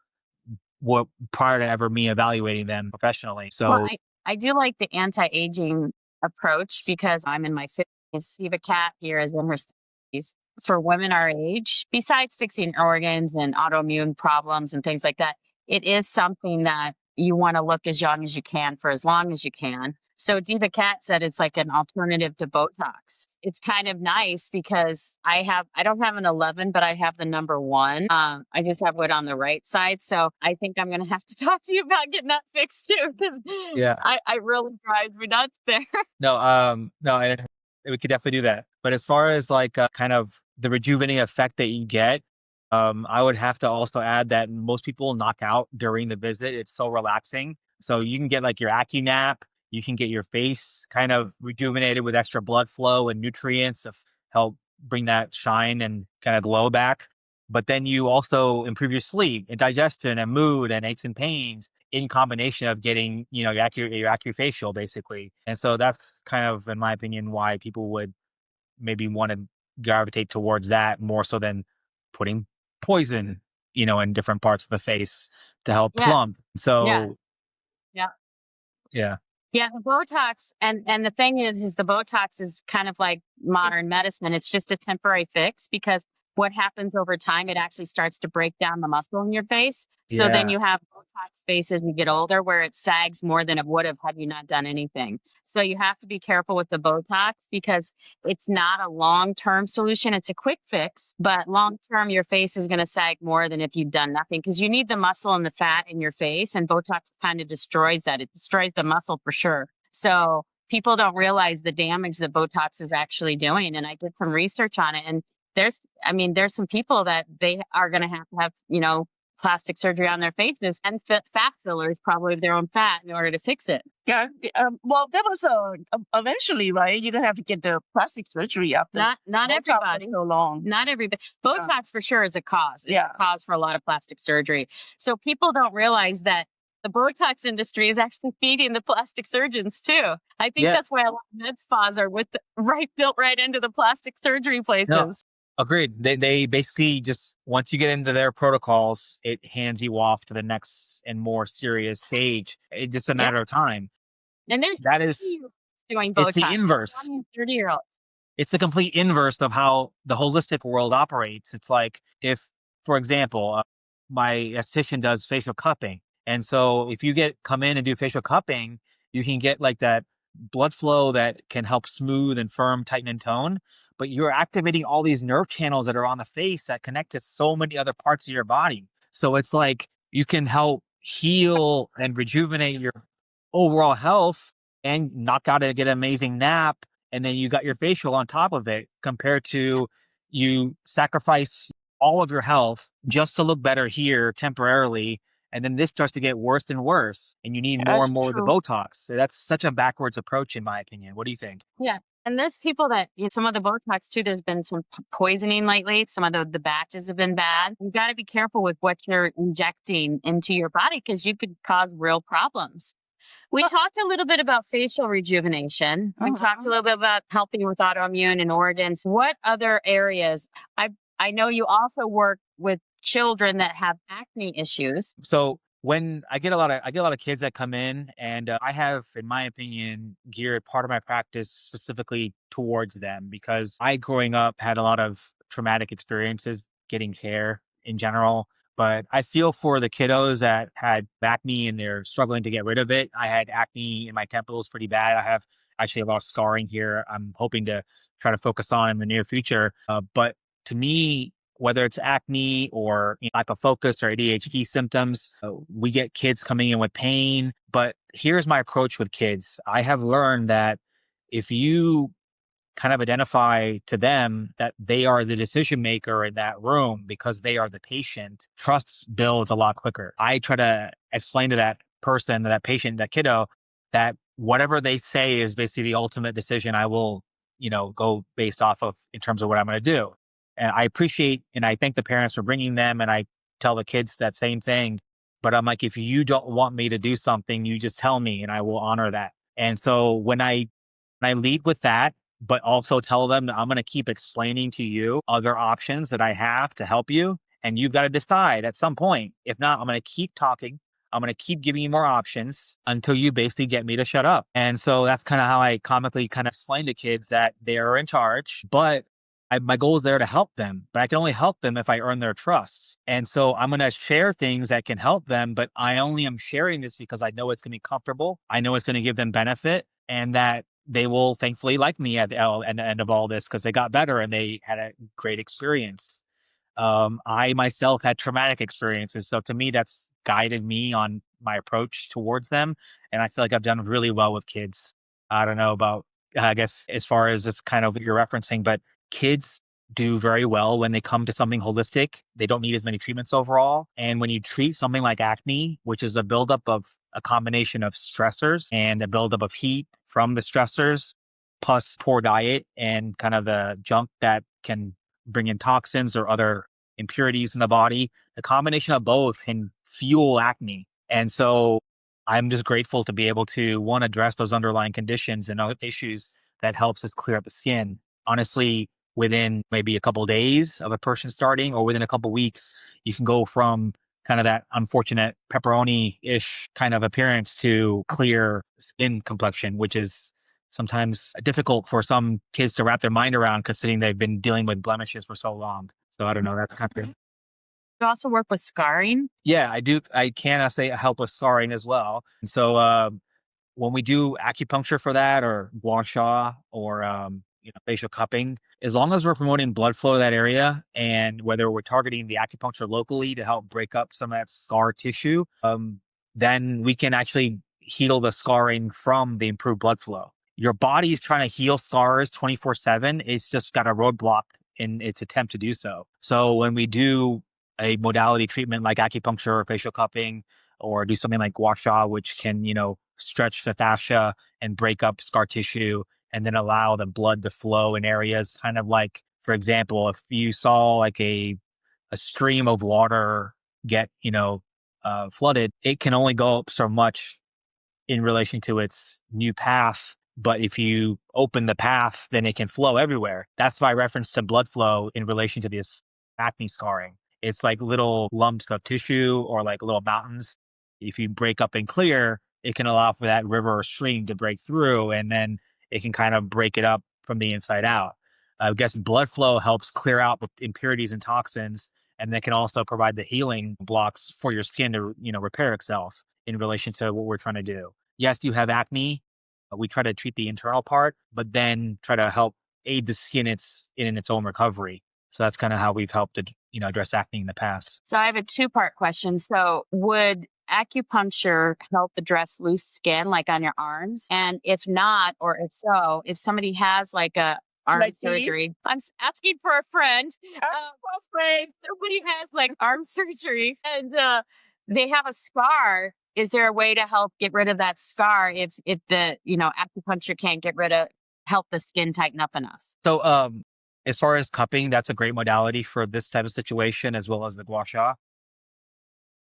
prior to ever me evaluating them professionally. So Well, I do like the anti-aging approach because I'm in my 50s. Diva Cat here is in her 60s. For women our age, besides fixing organs and autoimmune problems and things like that, it is something that you want to look as young as you can for as long as you can. So Diva Cat said it's like an alternative to Botox. It's kind of nice because I don't have an 11, but I have the number 1. I just have it on the right side. So I think I'm going to have to talk to you about getting that fixed too because yeah, I really drives me nuts there. no, and we could definitely do that. But as far as like kind of the rejuvenating effect that you get, I would have to also add that most people knock out during the visit. It's so relaxing. So you can get like your AccuNap. You can get your face kind of rejuvenated with extra blood flow and nutrients to help bring that shine and kind of glow back. But then you also improve your sleep and digestion and mood and aches and pains in combination of getting, your AccuFacial basically. And so that's kind of, in my opinion, why people would maybe want to gravitate towards that more so than putting poison, in different parts of the face to help Yeah. plump. Yeah. So, Yeah. yeah. Yeah, the Botox and the thing is the Botox is kind of like modern medicine. It's just a temporary fix because what happens over time, it actually starts to break down the muscle in your face. So then Yeah. you have Botox faces when you get older where it sags more than it would have had you not done anything. So you have to be careful with the Botox because it's not a long-term solution. It's a quick fix, but long-term your face is going to sag more than if you've done nothing because you need the muscle and the fat in your face and Botox kind of destroys that. It destroys the muscle for sure. So people don't realize the damage that Botox is actually doing. And I did some research on it and there's some people that they are going to have, plastic surgery on their faces and fat fillers, probably their own fat in order to fix it. Yeah. Well, that was eventually, right? You're gonna have to get the plastic surgery after. Not Botox everybody. for so long. Not everybody. Botox for sure is a cause. It's Yeah. a cause for a lot of plastic surgery. So people don't realize that the Botox industry is actually feeding the plastic surgeons too. I think Yeah. that's why a lot of med spas are built right into the plastic surgery places. No, agreed. They basically just, once you get into their protocols, it hands you off to the next and more serious stage. It's just a matter of time. And there's That is, doing it's Botox. the inverse. 20 and 30-year-olds. It's the complete inverse of how the holistic world operates. It's like if, for example, my esthetician does facial cupping. And so if you come in and do facial cupping, you can get like that blood flow that can help smooth and firm, tighten and tone. But you're activating all these nerve channels that are on the face that connect to so many other parts of your body. So it's like you can help heal and rejuvenate your overall health and knock out and get an amazing nap. And then you got your facial on top of it compared to you sacrifice all of your health just to look better here temporarily. And then this starts to get worse and worse and you need more That's and more of the true. Botox. So that's such a backwards approach in my opinion. What do you think? Yeah. And there's people that, some of the Botox too, there's been some poisoning lately. Some of the batches have been bad. You got to be careful with what you're injecting into your body because you could cause real problems. We talked a little bit about facial rejuvenation. We talked a little bit about helping with autoimmune and organs. What other areas? I know you also work with children that have acne issues. So when I get a lot of kids that come in, and I have, in my opinion, geared part of my practice specifically towards them because I, growing up, had a lot of traumatic experiences getting care in general. But I feel for the kiddos that had acne and they're struggling to get rid of it. I had acne in my temples pretty bad. I have actually a lot of scarring here. I'm hoping to try to focus on in the near future. But to me, whether it's acne or lack of focus or ADHD symptoms, we get kids coming in with pain. But here's my approach with kids. I have learned that if you kind of identify to them that they are the decision maker in that room because they are the patient, trust builds a lot quicker. I try to explain to that person, that patient, that kiddo, that whatever they say is basically the ultimate decision. I will, go based off of in terms of what I'm going to do. And I appreciate and I thank the parents for bringing them. And I tell the kids that same thing. But I'm like, if you don't want me to do something, you just tell me and I will honor that. And so when I lead with that, but also tell them that I'm going to keep explaining to you other options that I have to help you. And you've got to decide at some point. If not, I'm going to keep talking. I'm going to keep giving you more options until you basically get me to shut up. And so that's kind of how I comically kind of explain to kids that they are in charge, but my goal is there to help them, but I can only help them if I earn their trust. And so I'm going to share things that can help them, but I only am sharing this because I know it's going to be comfortable. I know it's going to give them benefit and that they will thankfully like me at the end of all this because they got better and they had a great experience. I myself had traumatic experiences. So to me, that's guided me on my approach towards them. And I feel like I've done really well with kids. I don't know about, I guess, as far as this kind of what you're referencing, but kids do very well when they come to something holistic. They don't need as many treatments overall. And when you treat something like acne, which is a buildup of a combination of stressors and a buildup of heat from the stressors, plus poor diet and kind of the junk that can bring in toxins or other impurities in the body, the combination of both can fuel acne. And so I'm just grateful to be able to, one, address those underlying conditions and other issues that helps us clear up the skin. Honestly, within maybe a couple of days of a person starting or within a couple of weeks, you can go from kind of that unfortunate pepperoni-ish kind of appearance to clear skin complexion, which is sometimes difficult for some kids to wrap their mind around considering they've been dealing with blemishes for so long. So I don't know. That's kind of. You also work with scarring. Yeah, I do. I can say help with scarring as well. And so when we do acupuncture for that or gua sha or facial cupping, as long as we're promoting blood flow to that area and whether we're targeting the acupuncture locally to help break up some of that scar tissue, then we can actually heal the scarring from the improved blood flow. Your body is trying to heal scars 24/7. It's just got a roadblock in its attempt to do so. So when we do a modality treatment like acupuncture or facial cupping, or do something like gua sha, which can, stretch the fascia and break up scar tissue and then allow the blood to flow in areas kind of like, for example, if you saw like a stream of water get, flooded, it can only go up so much in relation to its new path. But if you open the path, then it can flow everywhere. That's my reference to blood flow in relation to this acne scarring. It's like little lumps of tissue or like little mountains. If you break up and clear, it can allow for that river or stream to break through, and then it can kind of break it up from the inside out. I guess blood flow helps clear out the impurities and toxins, and that can also provide the healing blocks for your skin to, repair itself in relation to what we're trying to do. Yes, you have acne. We try to treat the internal part, but then try to help aid the skin in its own recovery. So that's kind of how we've helped to, address acne in the past. So I have a two-part question. So would acupuncture help address loose skin like on your arms? And if not, or if so, if somebody has like a arm Like surgery, I'm asking for a friend. Afraid. Somebody has like arm surgery and they have a scar. Is there a way to help get rid of that scar if the, acupuncture can't help the skin tighten up enough? So as far as cupping, that's a great modality for this type of situation as well as the gua sha.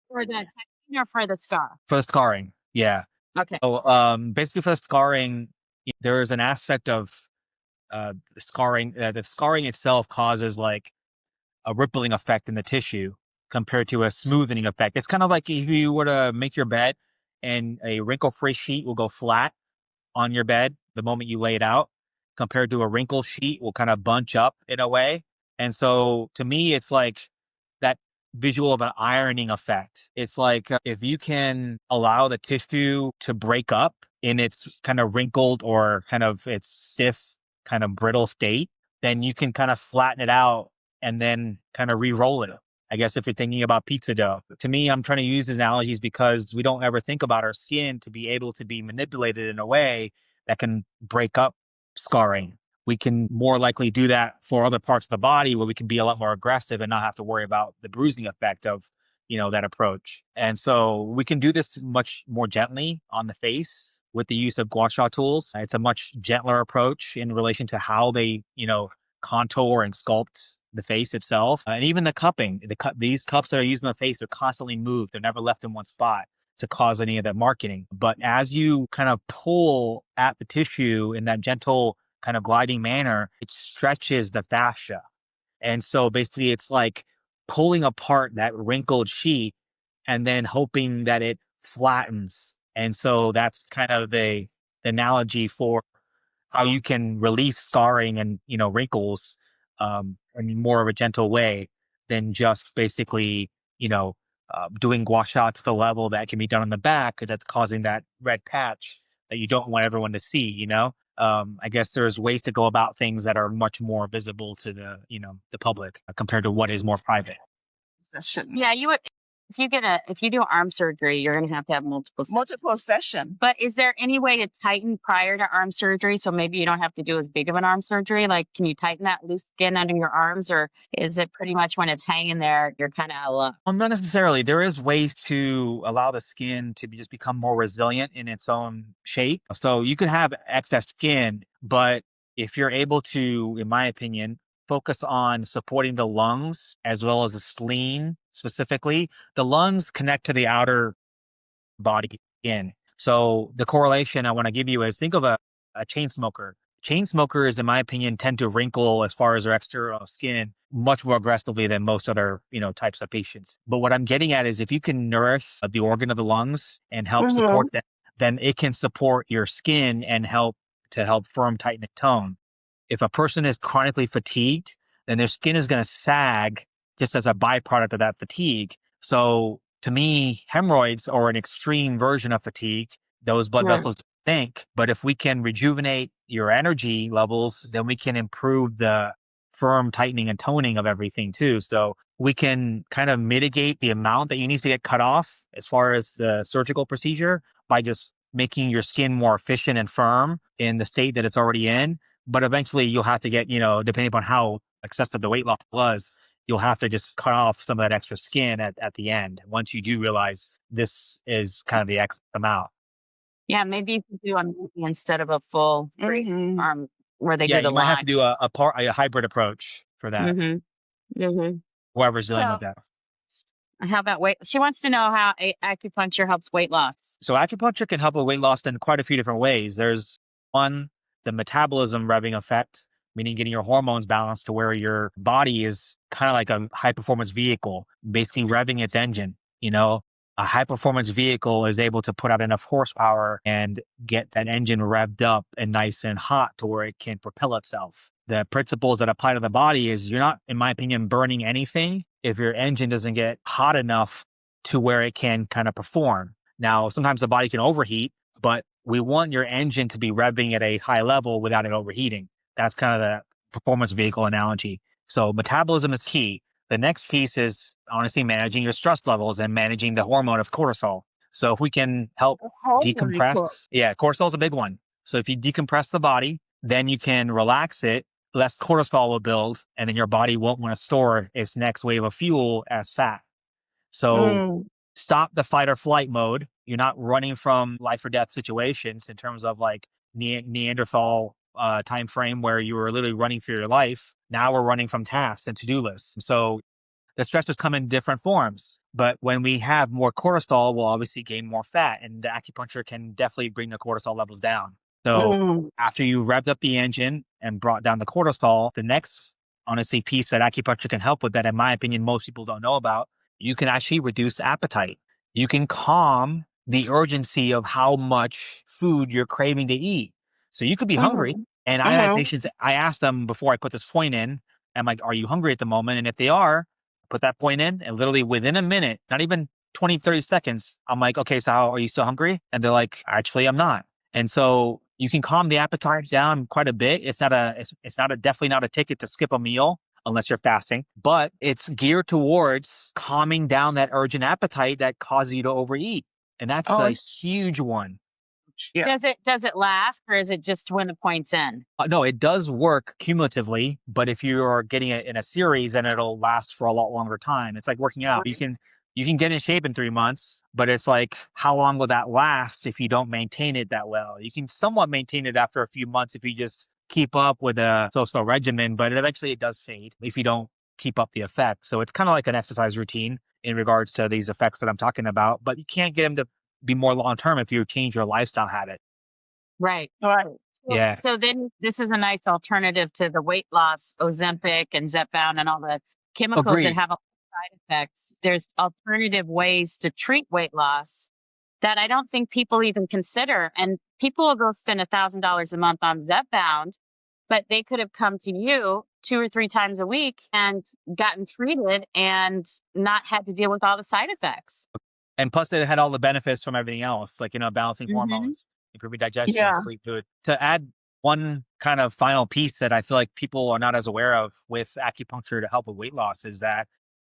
For the tightening or for the scar? For the scarring, yeah. Okay. So basically for the scarring, there is an aspect of the scarring. The scarring itself causes like a rippling effect in the tissue compared to a smoothing effect. It's kind of like if you were to make your bed and a wrinkle-free sheet will go flat on your bed the moment you lay it out, compared to a wrinkle sheet will kind of bunch up in a way. And so to me, it's like that visual of an ironing effect. It's like if you can allow the tissue to break up in its kind of wrinkled or kind of its stiff, kind of brittle state, then you can kind of flatten it out and then kind of re-roll it. I guess if you're thinking about pizza dough, to me, I'm trying to use these analogies because we don't ever think about our skin to be able to be manipulated in a way that can break up scarring. We can more likely do that for other parts of the body where we can be a lot more aggressive and not have to worry about the bruising effect of, that approach. And so we can do this much more gently on the face with the use of gua sha tools. It's a much gentler approach in relation to how they, contour and sculpt the face itself. And even the cupping, these cups that are used in the face are constantly moved. They're never left in one spot to cause any of that marketing. But as you kind of pull at the tissue in that gentle kind of gliding manner, it stretches the fascia. And so basically it's like pulling apart that wrinkled sheet and then hoping that it flattens. And so that's kind of the analogy for how you can release scarring and, wrinkles in more of a gentle way than just basically, doing gua sha to the level that can be done on the back that's causing that red patch that you don't want everyone to see. I guess there's ways to go about things that are much more visible to the public compared to what is more private. Yeah, you would. If you do arm surgery, you're going to have multiple sessions. Multiple session. But is there any way to tighten prior to arm surgery? So maybe you don't have to do as big of an arm surgery. Like, can you tighten that loose skin under your arms, or is it pretty much when it's hanging there, you're kind of Not necessarily. There is ways to allow the skin to just become more resilient in its own shape. So you could have excess skin, but if you're able to, in my opinion, focus on supporting the lungs as well as the spleen specifically, the lungs connect to the outer body skin. So the correlation I want to give you is think of a chain smoker. Chain smokers, in my opinion, tend to wrinkle as far as their external skin much more aggressively than most other, types of patients. But what I'm getting at is if you can nourish the organ of the lungs and help support that, then it can support your skin and help firm, tighten, and tone. If a person is chronically fatigued, then their skin is going to sag just as a byproduct of that fatigue. So to me, hemorrhoids are an extreme version of fatigue. Those blood vessels sink, but if we can rejuvenate your energy levels, then we can improve the firm tightening and toning of everything too. So we can kind of mitigate the amount that you need to get cut off as far as the surgical procedure by just making your skin more efficient and firm in the state that it's already in. But eventually you'll have to get, depending upon how excessive the weight loss was, you'll have to just cut off some of that extra skin at the end once you do realize this is kind of the X amount. Yeah, maybe you could do a mini instead of a full free arm where they do the you might have to line. do a hybrid approach for that. Whoever's dealing with that. How about weight? She wants to know how acupuncture helps weight loss. So acupuncture can help with weight loss in quite a few different ways. There's one, the metabolism revving effect, meaning getting your hormones balanced to where your body is kind of like a high performance vehicle, basically revving its engine. A high performance vehicle is able to put out enough horsepower and get that engine revved up and nice and hot to where it can propel itself. The principles that apply to the body is you're not, in my opinion, burning anything if your engine doesn't get hot enough to where it can kind of perform. Now, sometimes the body can overheat, but we want your engine to be revving at a high level without it overheating. That's kind of the performance vehicle analogy. So metabolism is key. The next piece is honestly managing your stress levels and managing the hormone of cortisol. So if we can help decompress, cortisol is a big one. So if you decompress the body, then you can relax it, less cortisol will build, and then your body won't want to store its next wave of fuel as fat. So stop the fight or flight mode. You're not running from life or death situations in terms of like Neanderthal time frame where you were literally running for your life. Now we're running from tasks and to-do lists. So the stressors come in different forms. But when we have more cortisol, we'll obviously gain more fat, and the acupuncture can definitely bring the cortisol levels down. So after you revved up the engine and brought down the cortisol, the next, honestly, piece that acupuncture can help with that, in my opinion, most people don't know about, you can actually reduce appetite. You can calm the urgency of how much food you're craving to eat. So you could be hungry. And I had patients, I asked them before I put this point in, I'm like, are you hungry at the moment? And if they are, put that point in, and literally within a minute, not even 20, 30 seconds, I'm like, okay, so how are you still hungry? And they're like, actually, I'm not. And so you can calm the appetite down quite a bit. It's definitely not a ticket to skip a meal unless you're fasting, but it's geared towards calming down that urgent appetite that causes you to overeat. And that's a huge one. Yeah. Does it last, or is it just when the point's in? No, it does work cumulatively, but if you are getting it in a series, then it'll last for a lot longer time. It's like working out. You can get in shape in 3 months, but it's like, how long will that last if you don't maintain it that well? You can somewhat maintain it after a few months if you just keep up with a so-so regimen, but eventually it does fade if you don't keep up the effect. So it's kind of like an exercise routine in regards to these effects that I'm talking about, but you can't get them to be more long-term if you change your lifestyle habit. Right. All right. Yeah. So then this is a nice alternative to the weight loss, Ozempic and Zepbound and all the chemicals that Agreed. have a side effects. There's alternative ways to treat weight loss that I don't think people even consider. And people will go spend $1,000 a month on Zepbound, but they could have come to you 2 or 3 times a week and gotten treated and not had to deal with all the side effects. And plus, it had all the benefits from everything else, like, balancing hormones, improving digestion, Yeah. sleep, food. To add one kind of final piece that I feel like people are not as aware of with acupuncture to help with weight loss is that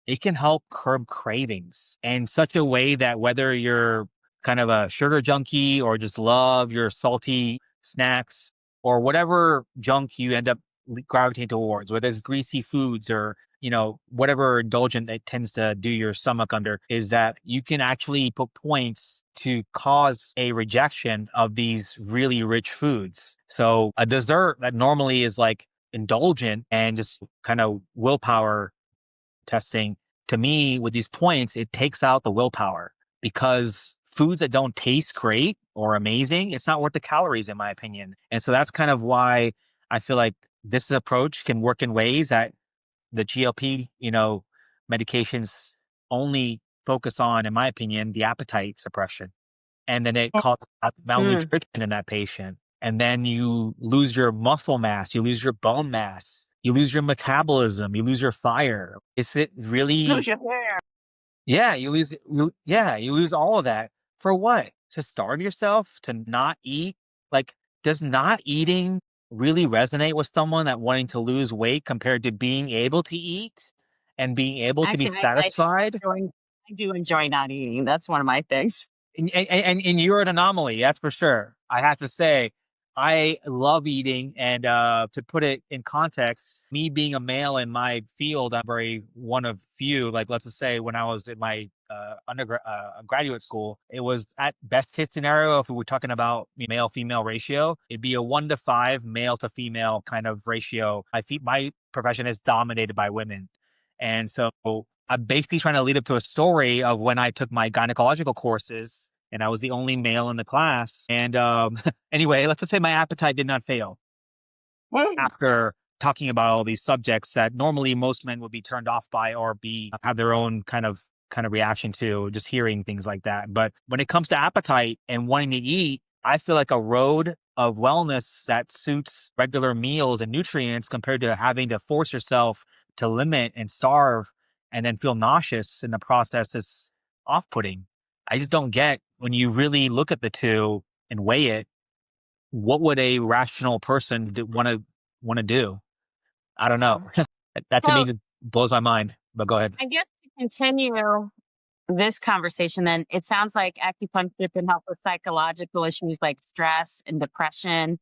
it can help curb cravings in such a way that whether you're kind of a sugar junkie or just love your salty snacks or whatever junk you end up gravitating towards, whether it's greasy foods or, whatever indulgent that tends to do your stomach under, is that you can actually put points to cause a rejection of these really rich foods. So a dessert that normally is like indulgent and just kind of willpower testing, to me, with these points, it takes out the willpower, because foods that don't taste great or amazing, it's not worth the calories, in my opinion. And so that's kind of why I feel like this approach can work in ways that the GLP, medications only focus on, in my opinion, the appetite suppression. And then it causes malnutrition in that patient. And then you lose your muscle mass, you lose your bone mass, you lose your metabolism, you lose your fire. Is it really? Lose your hair. Yeah, you lose all of that. For what? To starve yourself? To not eat? Like, does not eating really resonate with someone that wanting to lose weight compared to being able to eat and being able to be Actually, satisfied? I do enjoy not eating. That's one of my things. And you're an anomaly, that's for sure. I have to say, I love eating, and to put it in context, me being a male in my field, I'm very one of few. Like, let's just say when I was in my graduate school, it was at best case scenario, if we were talking about male female ratio, it'd be a 1 to 5 male to female kind of ratio. My profession is dominated by women, and so I'm basically trying to lead up to a story of when I took my gynecological courses and I was the only male in the class. And anyway, let's just say my appetite did not fail after talking about all these subjects that normally most men would be turned off by or have their own kind of reaction to just hearing things like that. But when it comes to appetite and wanting to eat, I feel like a road of wellness that suits regular meals and nutrients compared to having to force yourself to limit and starve and then feel nauseous in the process is off-putting. I just don't get, when you really look at the two and weigh it, what would a rational person want to do? I don't know. That to So me blows my mind, but go ahead. I guess to continue this conversation, then it sounds like acupuncture can help with psychological issues like stress and depression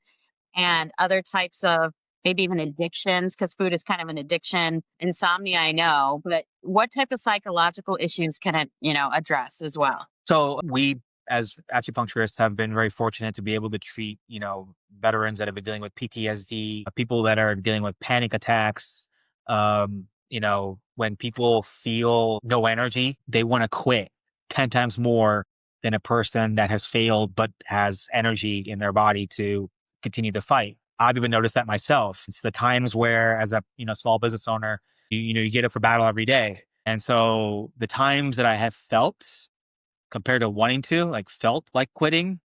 and other types of maybe even addictions, because food is kind of an addiction. Insomnia, I know, but what type of psychological issues can it, address as well? So we, as acupuncturists, have been very fortunate to be able to treat, veterans that have been dealing with PTSD, people that are dealing with panic attacks, when people feel no energy, they want to quit 10 times more than a person that has failed but has energy in their body to continue to fight. I've even noticed that myself. It's the times where, as a small business owner, you get up for battle every day. And so the times that I have felt compared to wanting to, like felt like quitting,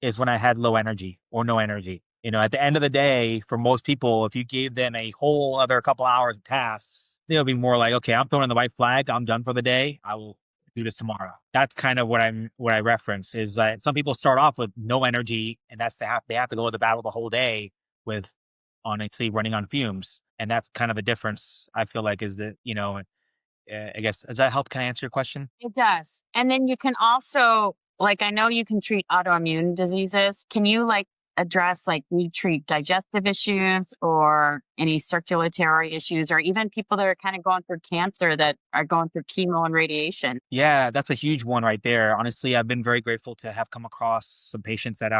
is when I had low energy or no energy. At the end of the day, for most people, if you gave them a whole other couple hours of tasks, they'll be more like, okay, I'm throwing the white flag. I'm done for the day. I will do this tomorrow. That's kind of what I reference is that some people start off with no energy, and they have to go to the battle the whole day with honestly running on fumes. And that's kind of the difference I feel like is that, I guess, does that help? Can I answer your question? It does. And then you can also, like, I know you can treat autoimmune diseases. Can you address, you treat digestive issues or any circulatory issues, or even people that are kind of going through cancer that are going through chemo and radiation? Yeah, that's a huge one right there. Honestly, I've been very grateful to have come across some patients that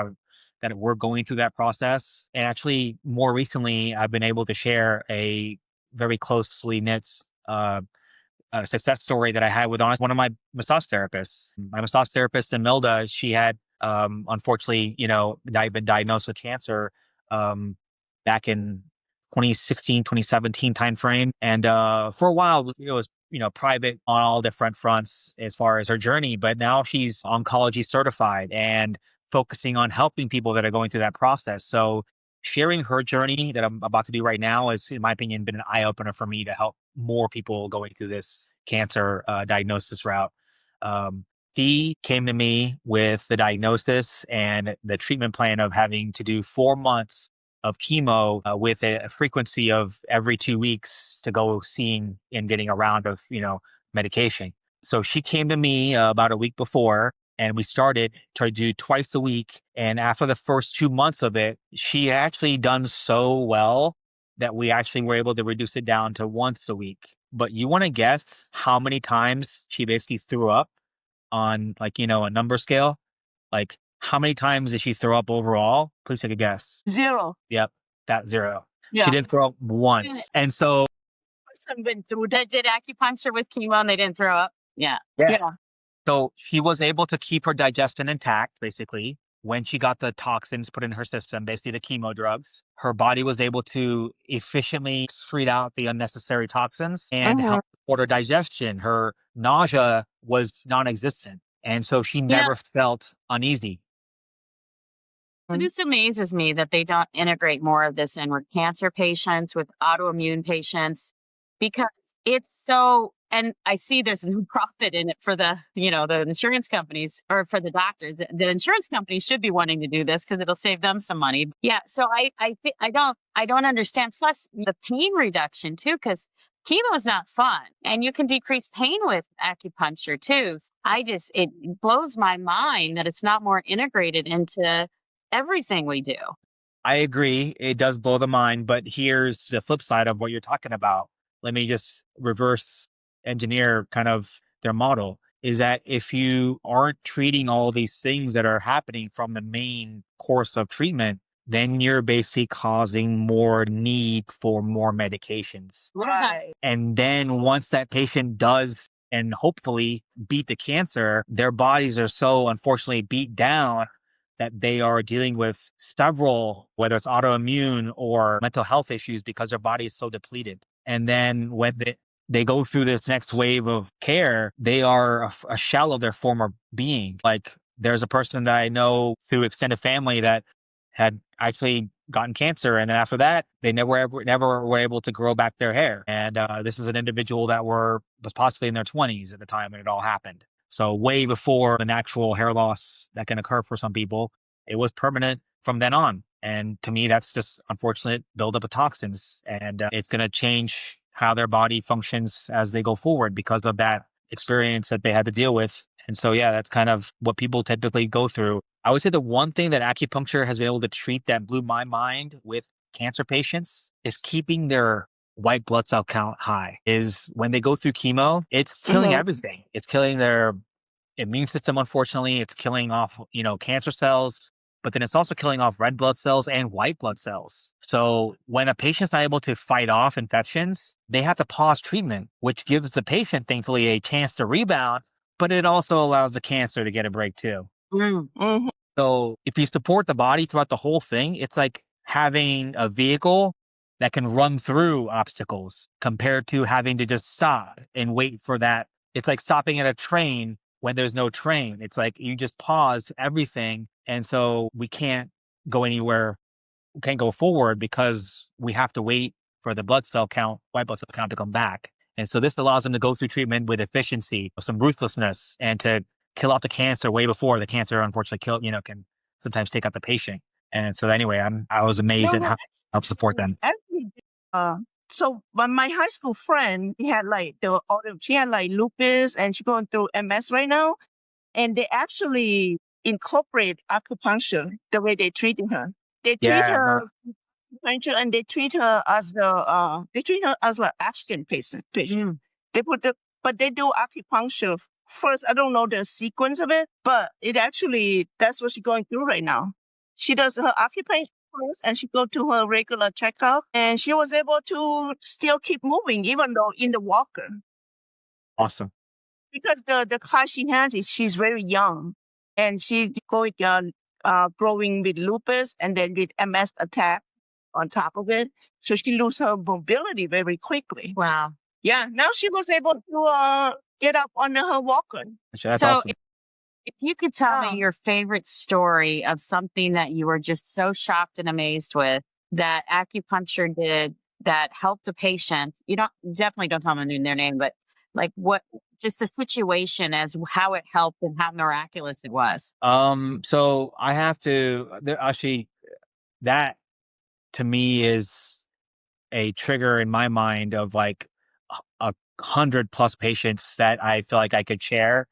were going through that process. And actually, more recently, I've been able to share a very closely knit success story that I had with one of my massage therapists. My massage therapist, Imelda, she had unfortunately, been diagnosed with cancer back in 2016, 2017 timeframe. And for a while, it was, private on all different fronts as far as her journey. But now she's oncology certified and focusing on helping people that are going through that process. So sharing her journey that I'm about to do right now is, in my opinion, been an eye opener for me to help more people going through this cancer diagnosis route. She came to me with the diagnosis and the treatment plan of having to do 4 months of chemo with a frequency of every 2 weeks to go seeing and getting a round of, medication. So she came to me about a week before, and we started to do twice a week. And after the first 2 months of it, she actually done so well that we actually were able to reduce it down to once a week. But you want to guess how many times she basically threw up on a number scale? Like, how many times did she throw up overall? Please take a guess. 0. Yep, that 0. She Yeah. didn't throw up once. And so, Person went through That that. did acupuncture with chemo and they didn't throw up. Yeah. Yeah. so she was able to keep her digestion intact, basically. When she got the toxins put in her system, basically the chemo drugs, her body was able to efficiently excrete out the unnecessary toxins and help support her digestion. Her nausea was non-existent. And so she never felt uneasy. So this amazes me that they don't integrate more of this in with cancer patients, with autoimmune patients, because it's so, and I see there's no profit in it for the insurance companies or for the doctors. The insurance companies should be wanting to do this because it'll save them some money. Yeah. So I think I don't understand. Plus the pain reduction too, because chemo is not fun, and you can decrease pain with acupuncture too. It blows my mind that it's not more integrated into everything we do. I agree. It does blow the mind, but here's the flip side of what you're talking about. Let me just reverse engineer kind of their model is that if you aren't treating all these things that are happening from the main course of treatment, then you're basically causing more need for more medications. Right. And then once that patient does and hopefully beat the cancer, their bodies are so unfortunately beat down that they are dealing with several, whether it's autoimmune or mental health issues because their body is so depleted. And then when they go through this next wave of care, they are a shell of their former being. Like there's a person that I know through extended family that had actually gotten cancer. And then after that, they never were able to grow back their hair. And this is an individual that was possibly in their 20s at the time when it all happened. So way before the natural hair loss that can occur for some people, it was permanent from then on. And to me, that's just unfortunate buildup of toxins. And it's going to change how their body functions as they go forward because of that experience that they had to deal with. And so, yeah, that's kind of what people typically go through. I would say the one thing that acupuncture has been able to treat that blew my mind with cancer patients is keeping their white blood cell count high. Is when they go through chemo, it's killing everything. It's killing their immune system, unfortunately. It's killing off, cancer cells. but then it's also killing off red blood cells and white blood cells. So when a patient's not able to fight off infections, they have to pause treatment, which gives the patient, thankfully, a chance to rebound, but it also allows the cancer to get a break too. Mhm. So if you support the body throughout the whole thing, it's like having a vehicle that can run through obstacles compared to having to just stop and wait for that. It's like stopping at a train when there's no train. It's like you just pause everything. And so we can't go anywhere, can't go forward because we have to wait for the blood cell count, white blood cell count to come back. And so this allows them to go through treatment with efficiency, some ruthlessness, and to kill off the cancer way before the cancer unfortunately can sometimes take out the patient. And so anyway, I was amazed at No, how it helps support them. actually, so when my high school friend, she had like lupus and she's going through MS right now, and they actually incorporate acupuncture the way they treating her. They treat Yeah, her acupuncture and they treat her as an action patient. They put but they do acupuncture first. I don't know the sequence of it, but that's what she's going through right now. She does her acupuncture first and she go to her regular checkup and she was able to still keep moving even though in the walker awesome. because the class she has is she's very young and she's going growing with lupus and then with MS attack on top of it. So she lose her mobility very quickly. Wow. Yeah, now she was able to get up on her walker. That's So awesome. if you could tell Yeah. me your favorite story of something that you were just so shocked and amazed with that acupuncture did that helped a patient, you don't definitely don't tell them their name, but like what just the situation as how it helped and how miraculous it was. So I have to actually that to me is a trigger in my mind of like a 100+ patients that I feel like I could share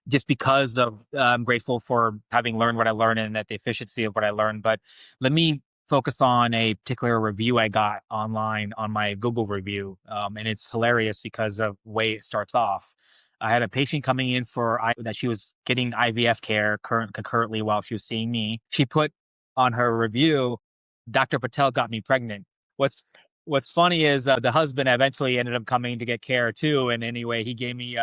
just because of I'm grateful for having learned what I learned and that the efficiency of what I learned. But let me focus on a particular review I got online on my Google review. And it's hilarious because of the way it starts off. I had a patient coming in that she was getting IVF care concurrently while she was seeing me. She put on her review, Dr. Patel got me pregnant. What's What's funny is the husband eventually ended up coming to get care too. And anyway, he gave me,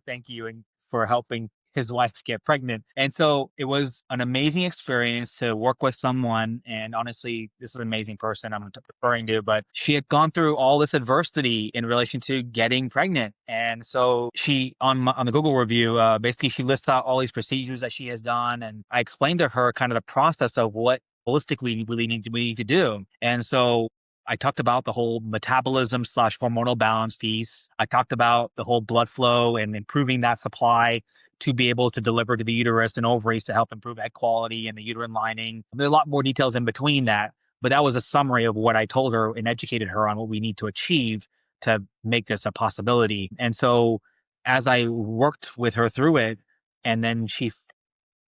thank you and for helping his wife get pregnant. And so it was an amazing experience to work with someone. And honestly, this is an amazing person I'm referring to, but she had gone through all this adversity in relation to getting pregnant. And so she, on the Google review, basically she lists out all these procedures that she has done. And I explained to her kind of the process of what holistically we need to do. And so I talked about the whole metabolism / hormonal balance piece. I talked about the whole blood flow and improving that supply to be able to deliver to the uterus and ovaries to help improve egg quality and the uterine lining. There are a lot more details in between that, but that was a summary of what I told her and educated her on what we need to achieve to make this a possibility. And so as I worked with her through it, and then she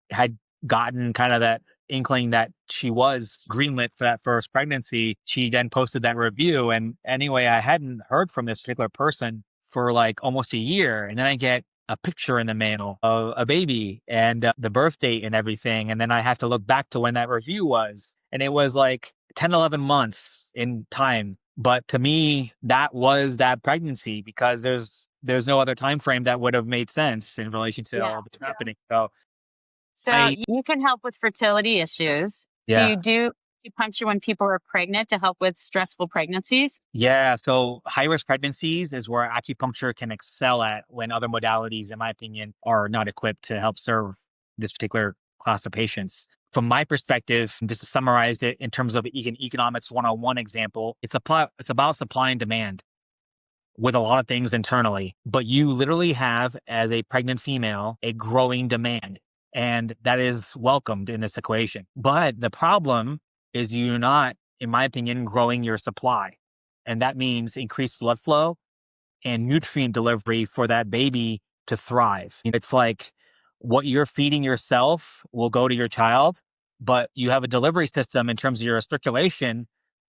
had gotten kind of that inkling that she was greenlit for that first pregnancy, she then posted that review. And anyway, I hadn't heard from this particular person for like almost a year. And then I get a picture in the mail of a baby and the birth date and everything. And then I have to look back to when that review was. And it was like 10, 11 months in time. But to me, that was that pregnancy because there's no other time frame that would have made sense in relation to all that's happening. So So you can help with fertility issues. Do yeah. you do acupuncture when people are pregnant to help with stressful pregnancies? Yeah. So high risk pregnancies is where acupuncture can excel at when other modalities, in my opinion, are not equipped to help serve this particular class of patients. From my perspective, just to summarize it in terms of economics 101 example, it's about supply and demand with a lot of things internally, but you literally have as a pregnant female, a growing demand. And that is welcomed in this equation. But the problem is you're not, in my opinion, growing your supply. And that means increased blood flow and nutrient delivery for that baby to thrive. It's like what you're feeding yourself will go to your child, but you have a delivery system in terms of your circulation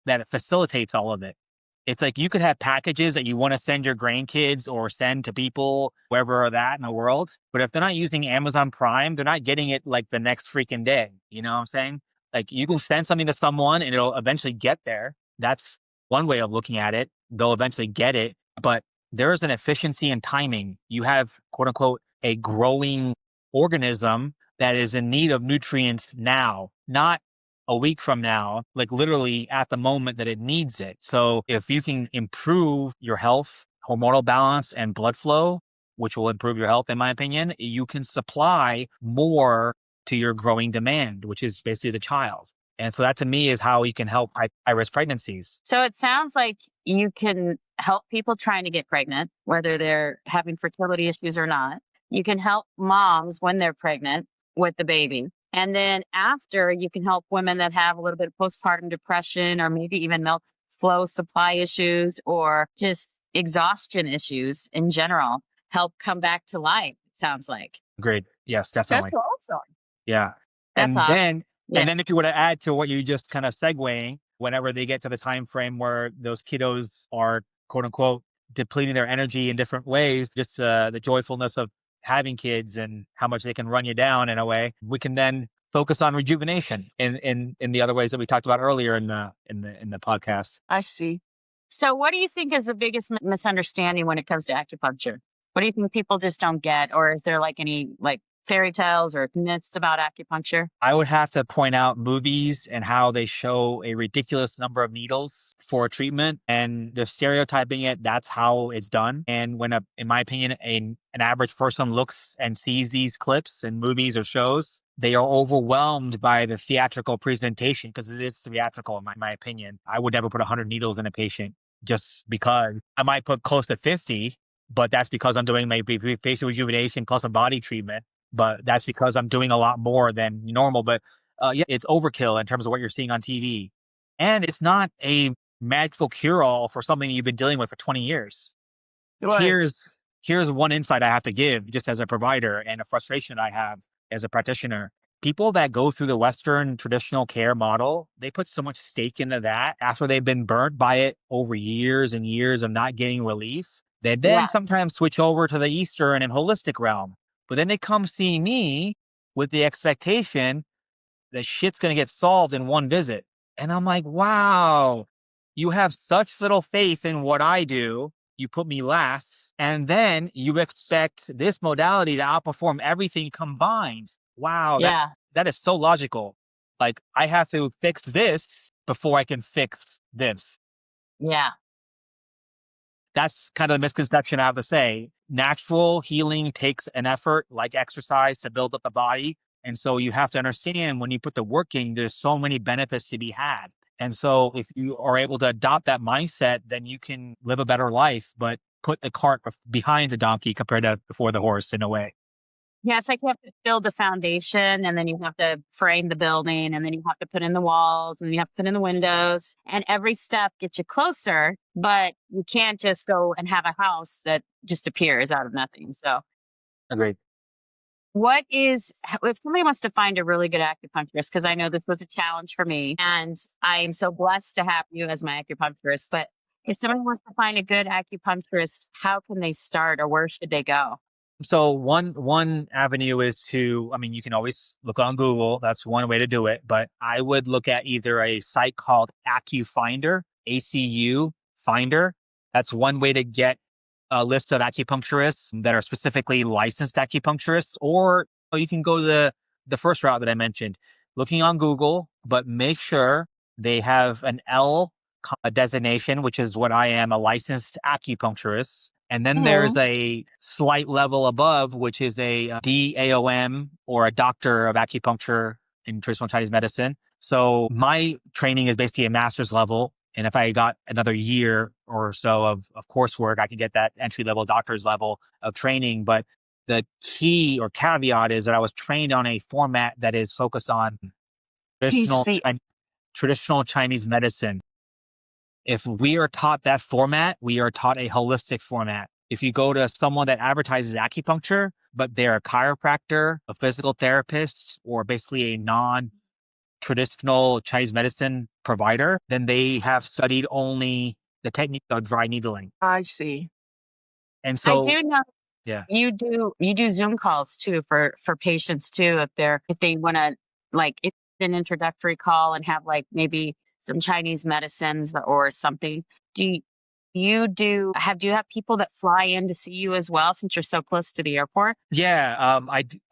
that facilitates all of it. It's like you could have packages that you want to send your grandkids or send to people, wherever are that in the world. But if they're not using Amazon Prime, they're not getting it like the next freaking day. You know what I'm saying? Like you can send something to someone and it'll eventually get there. That's one way of looking at it. They'll eventually get it. But there is an efficiency in timing. You have, quote unquote, a growing organism that is in need of nutrients now, not a week from now, like literally at the moment that it needs it. So if you can improve your health, hormonal balance, and blood flow, which will improve your health, in my opinion, you can supply more to your growing demand, which is basically the child. And so that to me is how you can help high risk pregnancies. So it sounds like you can help people trying to get pregnant, whether they're having fertility issues or not. You can help moms when they're pregnant with the baby. And then after, you can help women that have a little bit of postpartum depression or maybe even milk flow supply issues or just exhaustion issues in general, help come back to life, it sounds like. Great. Yes, That's definitely. awesome. Yeah. That's And awesome. then Yeah. and then if you were to add to what you just kind of segueing, whenever they get to the time frame where those kiddos are quote unquote depleting their energy in different ways, just the joyfulness of having kids and how much they can run you down in a way, we can then focus on rejuvenation in the other ways that we talked about earlier in the podcast. I see. So what do you think is the biggest misunderstanding when it comes to acupuncture? What do you think people just don't get? Or is there like any like fairy tales or myths about acupuncture? I would have to point out movies and how they show a ridiculous number of needles for a treatment and they're stereotyping it. That's how it's done. And when, in my opinion, an average person looks and sees these clips in movies or shows, they are overwhelmed by the theatrical presentation because it is theatrical, in my opinion. I would never put 100 needles in a patient just because. I might put close to 50, but that's because I'm doing maybe facial rejuvenation plus a body treatment. But that's because I'm doing a lot more than normal. But yeah, it's overkill in terms of what you're seeing on TV. And it's not a magical cure-all for something you've been dealing with for 20 years. Right. Here's one insight I have to give just as a provider and a frustration I have as a practitioner. People that go through the Western traditional care model, they put so much stake into that after they've been burnt by it over years and years of not getting relief. They then Yeah. sometimes switch over to the Eastern and holistic realm. But then they come see me with the expectation that shit's going to get solved in one visit. And I'm like, wow, you have such little faith in what I do. You put me last. And then you expect this modality to outperform everything combined. Wow. Yeah. That is so logical. Like I have to fix this before I can fix this. Yeah. That's kind of the misconception I have to say. Natural healing takes an effort like exercise to build up the body. And so you have to understand when you put the work in, there's so many benefits to be had. And so if you are able to adopt that mindset, then you can live a better life, but put the cart behind the donkey compared to before the horse in a way. Yeah, it's like you have to build the foundation and then you have to frame the building and then you have to put in the walls and you have to put in the windows and every step gets you closer, but you can't just go and have a house that just appears out of nothing. So Agreed. if somebody wants to find a really good acupuncturist, because I know this was a challenge for me and I am so blessed to have you as my acupuncturist, but if somebody wants to find a good acupuncturist, how can they start or where should they go? So one avenue is to, I mean, you can always look on Google. That's one way to do it. But I would look at either a site called AcuFinder, ACU Finder. That's one way to get a list of acupuncturists that are specifically licensed acupuncturists, or you can go the first route that I mentioned, looking on Google, but make sure they have an L designation, which is what I am, a licensed acupuncturist. And then there's a slight level above, which is a DAOM or a doctor of acupuncture in traditional Chinese medicine. So my training is basically a master's level. And if I got another year or so of coursework, I could get that entry level doctor's level of training. But the key or caveat is that I was trained on a format that is focused on traditional Chinese medicine. If we are taught that format, we are taught a holistic format. If you go to someone that advertises acupuncture, but they're a chiropractor, a physical therapist, or basically a non-traditional Chinese medicine provider, then they have studied only the technique of dry needling. I see. And I so, do know yeah. you do Zoom calls too for patients too if they want to like it's an introductory call and have like maybe some Chinese medicines or something. Do do you have people that fly in to see you as well since you're so close to the airport? Yeah,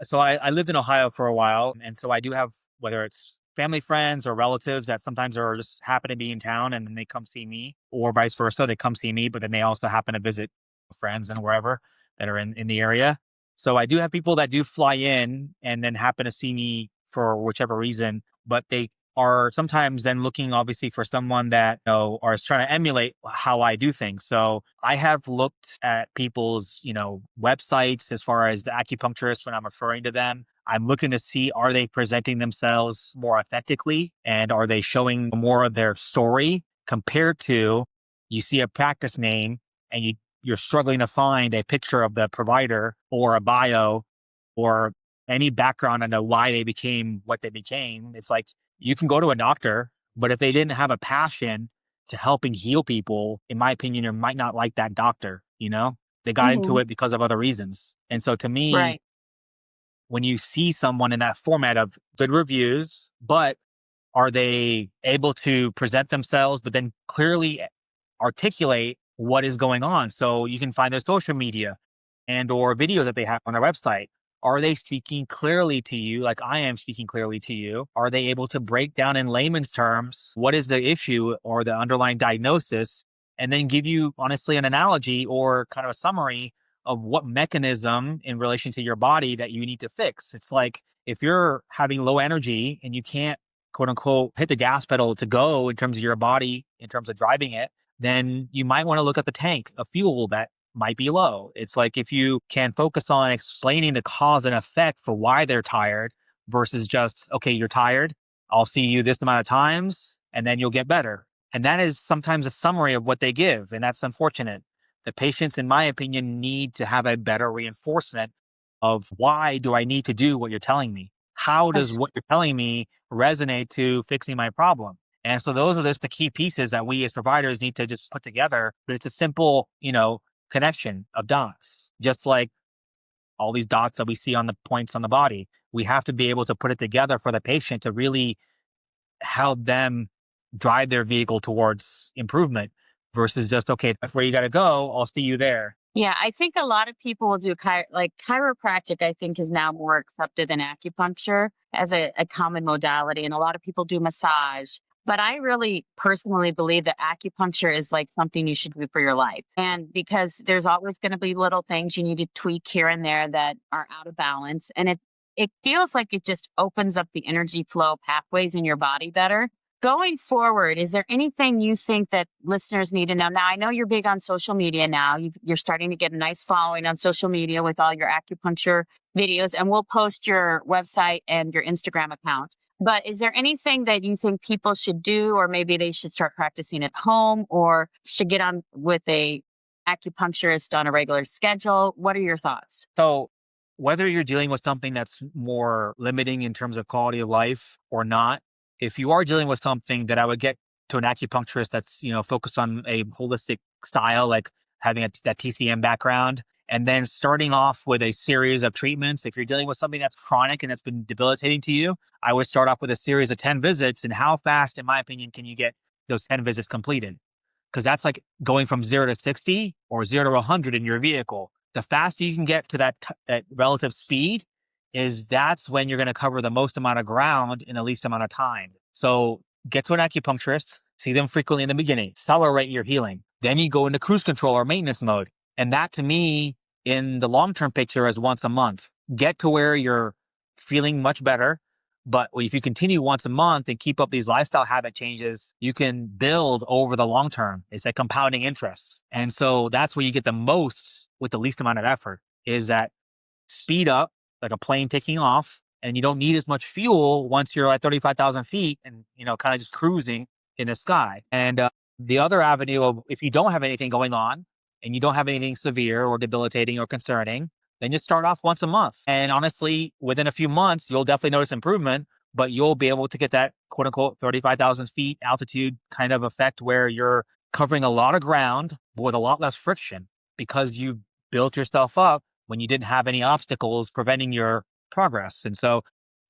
so I lived in Ohio for a while, and so I do have, whether it's family, friends, or relatives that sometimes are just happen to be in town, and then they come see me, or vice versa, they come see me, but then they also happen to visit friends and wherever that are in the area. So I do have people that do fly in and then happen to see me for whichever reason, but they are sometimes then looking obviously for someone that or is trying to emulate how I do things. So I have looked at people's websites as far as the acupuncturists when I'm referring to them. I'm looking to see, are they presenting themselves more authentically and are they showing more of their story compared to you see a practice name and you're struggling to find a picture of the provider or a bio or any background on why they became what they became. It's like you can go to a doctor, but if they didn't have a passion to helping heal people, in my opinion, you might not like that doctor. They got into Hmm. it because of other reasons. And so to me, Right. when you see someone in that format of good reviews, but are they able to present themselves, but then clearly articulate what is going on? So you can find their social media and or videos that they have on their website. Are they speaking clearly to you like I am speaking clearly to you? Are they able to break down in layman's terms what is the issue or the underlying diagnosis and then give you honestly an analogy or kind of a summary of what mechanism in relation to your body that you need to fix? It's like if you're having low energy and you can't quote unquote hit the gas pedal to go in terms of your body, in terms of driving it, then you might want to look at the tank of fuel that might be low. It's like if you can focus on explaining the cause and effect for why they're tired versus just, okay, you're tired. I'll see you this amount of times and then you'll get better. And that is sometimes a summary of what they give. And that's unfortunate. The patients, in my opinion, need to have a better reinforcement of why do I need to do what you're telling me? How I does see. what you're telling me resonate to fixing my problem? And so those are just the key pieces that we as providers need to just put together. But it's a simple, connection of dots, just like all these dots that we see on the points on the body. We have to be able to put it together for the patient to really help them drive their vehicle towards improvement versus just, okay, that's where you got to go. I'll see you there. Yeah, I think a lot of people will do like chiropractic. I think is now more accepted than acupuncture as a common modality, and a lot of people do massage. But I really personally believe that acupuncture is like something you should do for your life, and because there's always going to be little things you need to tweak here and there that are out of balance, and it feels like it just opens up the energy flow pathways in your body better. Going forward, is there anything you think that listeners need to know? Now, I know you're big on social media now. You're starting to get a nice following on social media with all your acupuncture videos, and we'll post your website and your Instagram account. But is there anything that you think people should do, or maybe they should start practicing at home, or should get on with a acupuncturist on a regular schedule? What are your thoughts? So whether you're dealing with something that's more limiting in terms of quality of life or not, if you are dealing with something that I would get to an acupuncturist that's, focused on a holistic style, like having that TCM background, and then starting off with a series of treatments. If you're dealing with something that's chronic and that's been debilitating to you, I would start off with a series of 10 visits. And how fast, in my opinion, can you get those 10 visits completed? Because that's like going from 0 to 60 or 0 to 100 in your vehicle. The faster you can get to that relative speed that's when you're going to cover the most amount of ground in the least amount of time. So get to an acupuncturist, see them frequently in the beginning, accelerate your healing. Then you go into cruise control or maintenance mode. And that to me, in the long-term picture, is once a month. Get to where you're feeling much better. But if you continue once a month and keep up these lifestyle habit changes, you can build over the long term. It's a compounding interest. And so that's where you get the most with the least amount of effort is that speed up like a plane taking off. And you don't need as much fuel once you're at 35,000 feet and, kind of just cruising in the sky. And the other avenue of if you don't have anything going on and you don't have anything severe or debilitating or concerning, then just start off once a month. And honestly, within a few months, you'll definitely notice improvement, but you'll be able to get that quote unquote 35,000 feet altitude kind of effect where you're covering a lot of ground with a lot less friction because you built yourself up when you didn't have any obstacles preventing your progress. And so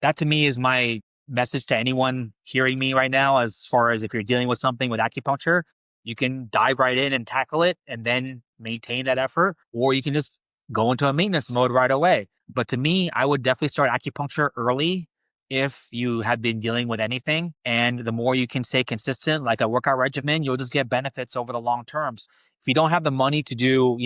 that to me is my message to anyone hearing me right now, as far as if you're dealing with something with acupuncture, you can dive right in and tackle it and then maintain that effort, or you can just go into a maintenance mode right away. But to me, I would definitely start acupuncture early if you have been dealing with anything. And the more you can stay consistent, like a workout regimen, you'll just get benefits over the long terms. If you don't have the money to do,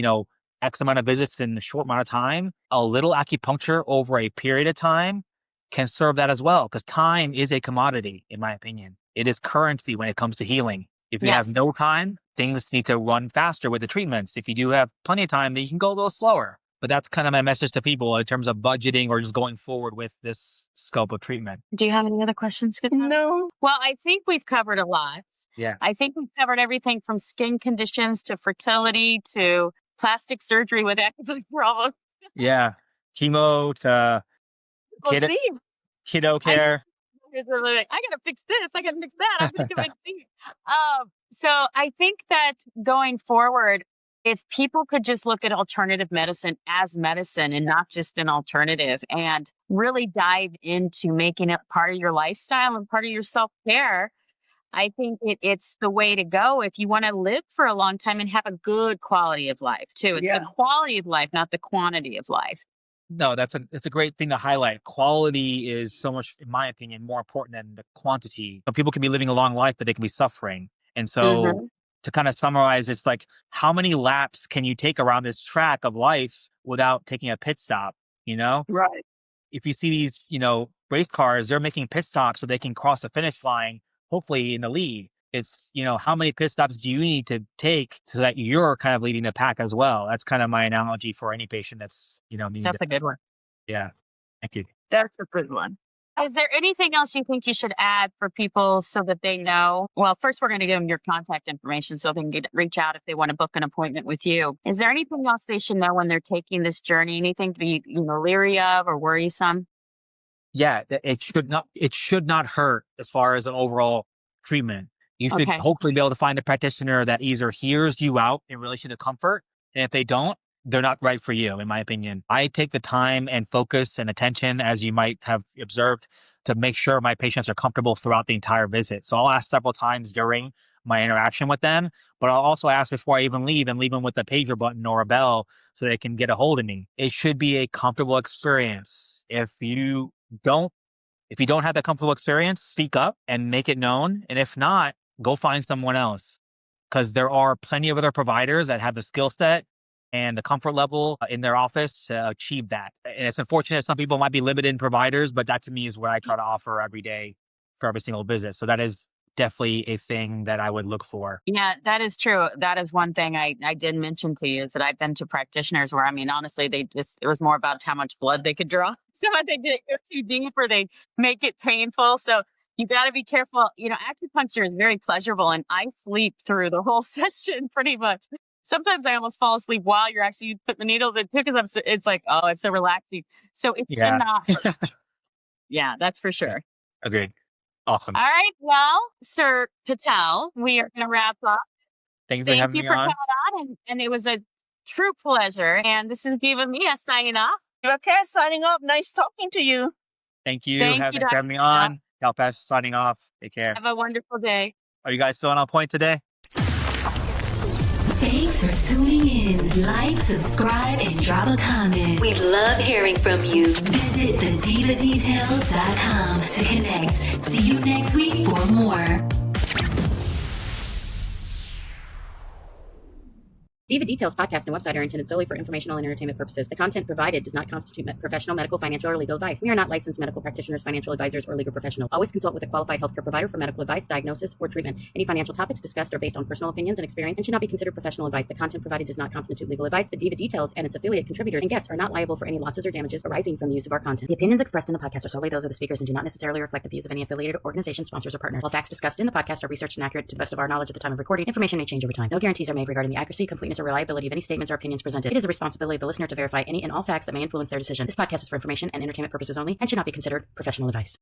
X amount of visits in a short amount of time, a little acupuncture over a period of time can serve that as well. Because time is a commodity, in my opinion. It is currency when it comes to healing. If you have Yes. no time, things need to run faster with the treatments. If you do have plenty of time, then you can go a little slower. But that's kind of my message to people in terms of budgeting or just going forward with this scope of treatment. Do you have any other questions? No. Well, I think we've covered a lot. Yeah. I think we've covered everything from skin conditions to fertility to plastic surgery with acupuncture problems. Yeah. Chemo to Well, kid- see, kiddo care. I gotta fix this. I gotta fix that. I'm gonna go and see. So I think that going forward, if people could just look at alternative medicine as medicine and not just an alternative, and really dive into making it part of your lifestyle and part of your self-care, I think it's the way to go if you want to live for a long time and have a good quality of life too. It's the quality of life, not the quantity of life. No, it's a great thing to highlight. Quality is so much, in my opinion, more important than the quantity. So people can be living a long life, but they can be suffering. And so to kind of summarize, it's like, how many laps can you take around this track of life without taking a pit stop? right. If you see these, race cars, they're making pit stops so they can cross the finish line, hopefully in the lead. It's, how many pit stops do you need to take so that you're kind of leading the pack as well? That's kind of my analogy for any patient that's, needing That's a good one. Yeah. Thank you. That's a good one. Is there anything else you think you should add for people so that they know? Well, first we're going to give them your contact information so they can reach out if they want to book an appointment with you. Is there anything else they should know when they're taking this journey? Anything to be leery of or worrisome? Yeah, it should not hurt as far as an overall treatment. You should hopefully be able to find a practitioner that either hears you out in relation to comfort, and if they don't, they're not right for you, in my opinion. I take the time and focus and attention, as you might have observed, to make sure my patients are comfortable throughout the entire visit. So I'll ask several times during my interaction with them, but I'll also ask before I even leave, and leave them with a pager button or a bell so they can get a hold of me. It should be a comfortable experience. If you don't have that comfortable experience, speak up and make it known. And if not, go find someone else, because there are plenty of other providers that have the skill set and the comfort level in their office to achieve that. And it's unfortunate some people might be limited in providers, but that to me is what I try to offer every day for every single visit. So that is definitely a thing that I would look for. Yeah, that is true. That is one thing I did mention to you, is that I've been to practitioners where, honestly, it was more about how much blood they could draw. So they didn't go too deep or they make it painful. So you got to be careful. Acupuncture is very pleasurable, and I sleep through the whole session pretty much. Sometimes I almost fall asleep while you're actually putting the needles in too, because it's like, oh, it's so relaxing. So it should not hurt. Yeah, that's for sure. Agreed. Awesome. All right. Well, Sir Patel, we are going to wrap up. Thank you for having me on. Coming on, and it was a true pleasure. And this is Diva Mia signing off. Okay, signing off. Nice talking to you. Thank you. Thank for you, Dr. having me on. Kalpesh signing off. Take care. Have a wonderful day. Are you guys feeling on point today? Thanks for tuning in. Like, subscribe, and drop a comment. We'd love hearing from you. Visit thedivadetails.com to connect. See you next week for more. Diva Details podcast and website are intended solely for informational and entertainment purposes. The content provided does not constitute professional, medical, financial, or legal advice. We are not licensed medical practitioners, financial advisors, or legal professionals. Always consult with a qualified healthcare provider for medical advice, diagnosis, or treatment. Any financial topics discussed are based on personal opinions and experience and should not be considered professional advice. The content provided does not constitute legal advice. The Diva Details and its affiliate contributors and guests are not liable for any losses or damages arising from the use of our content. The opinions expressed in the podcast are solely those of the speakers and do not necessarily reflect the views of any affiliated organization, sponsors, or partners. All facts discussed in the podcast are researched and accurate to the best of our knowledge at the time of recording. Information may change over time. No guarantees are made regarding the accuracy, completeness, or reliability of any statements or opinions presented. It is the responsibility of the listener to verify any and all facts that may influence their decision. This podcast is for information and entertainment purposes only and should not be considered professional advice.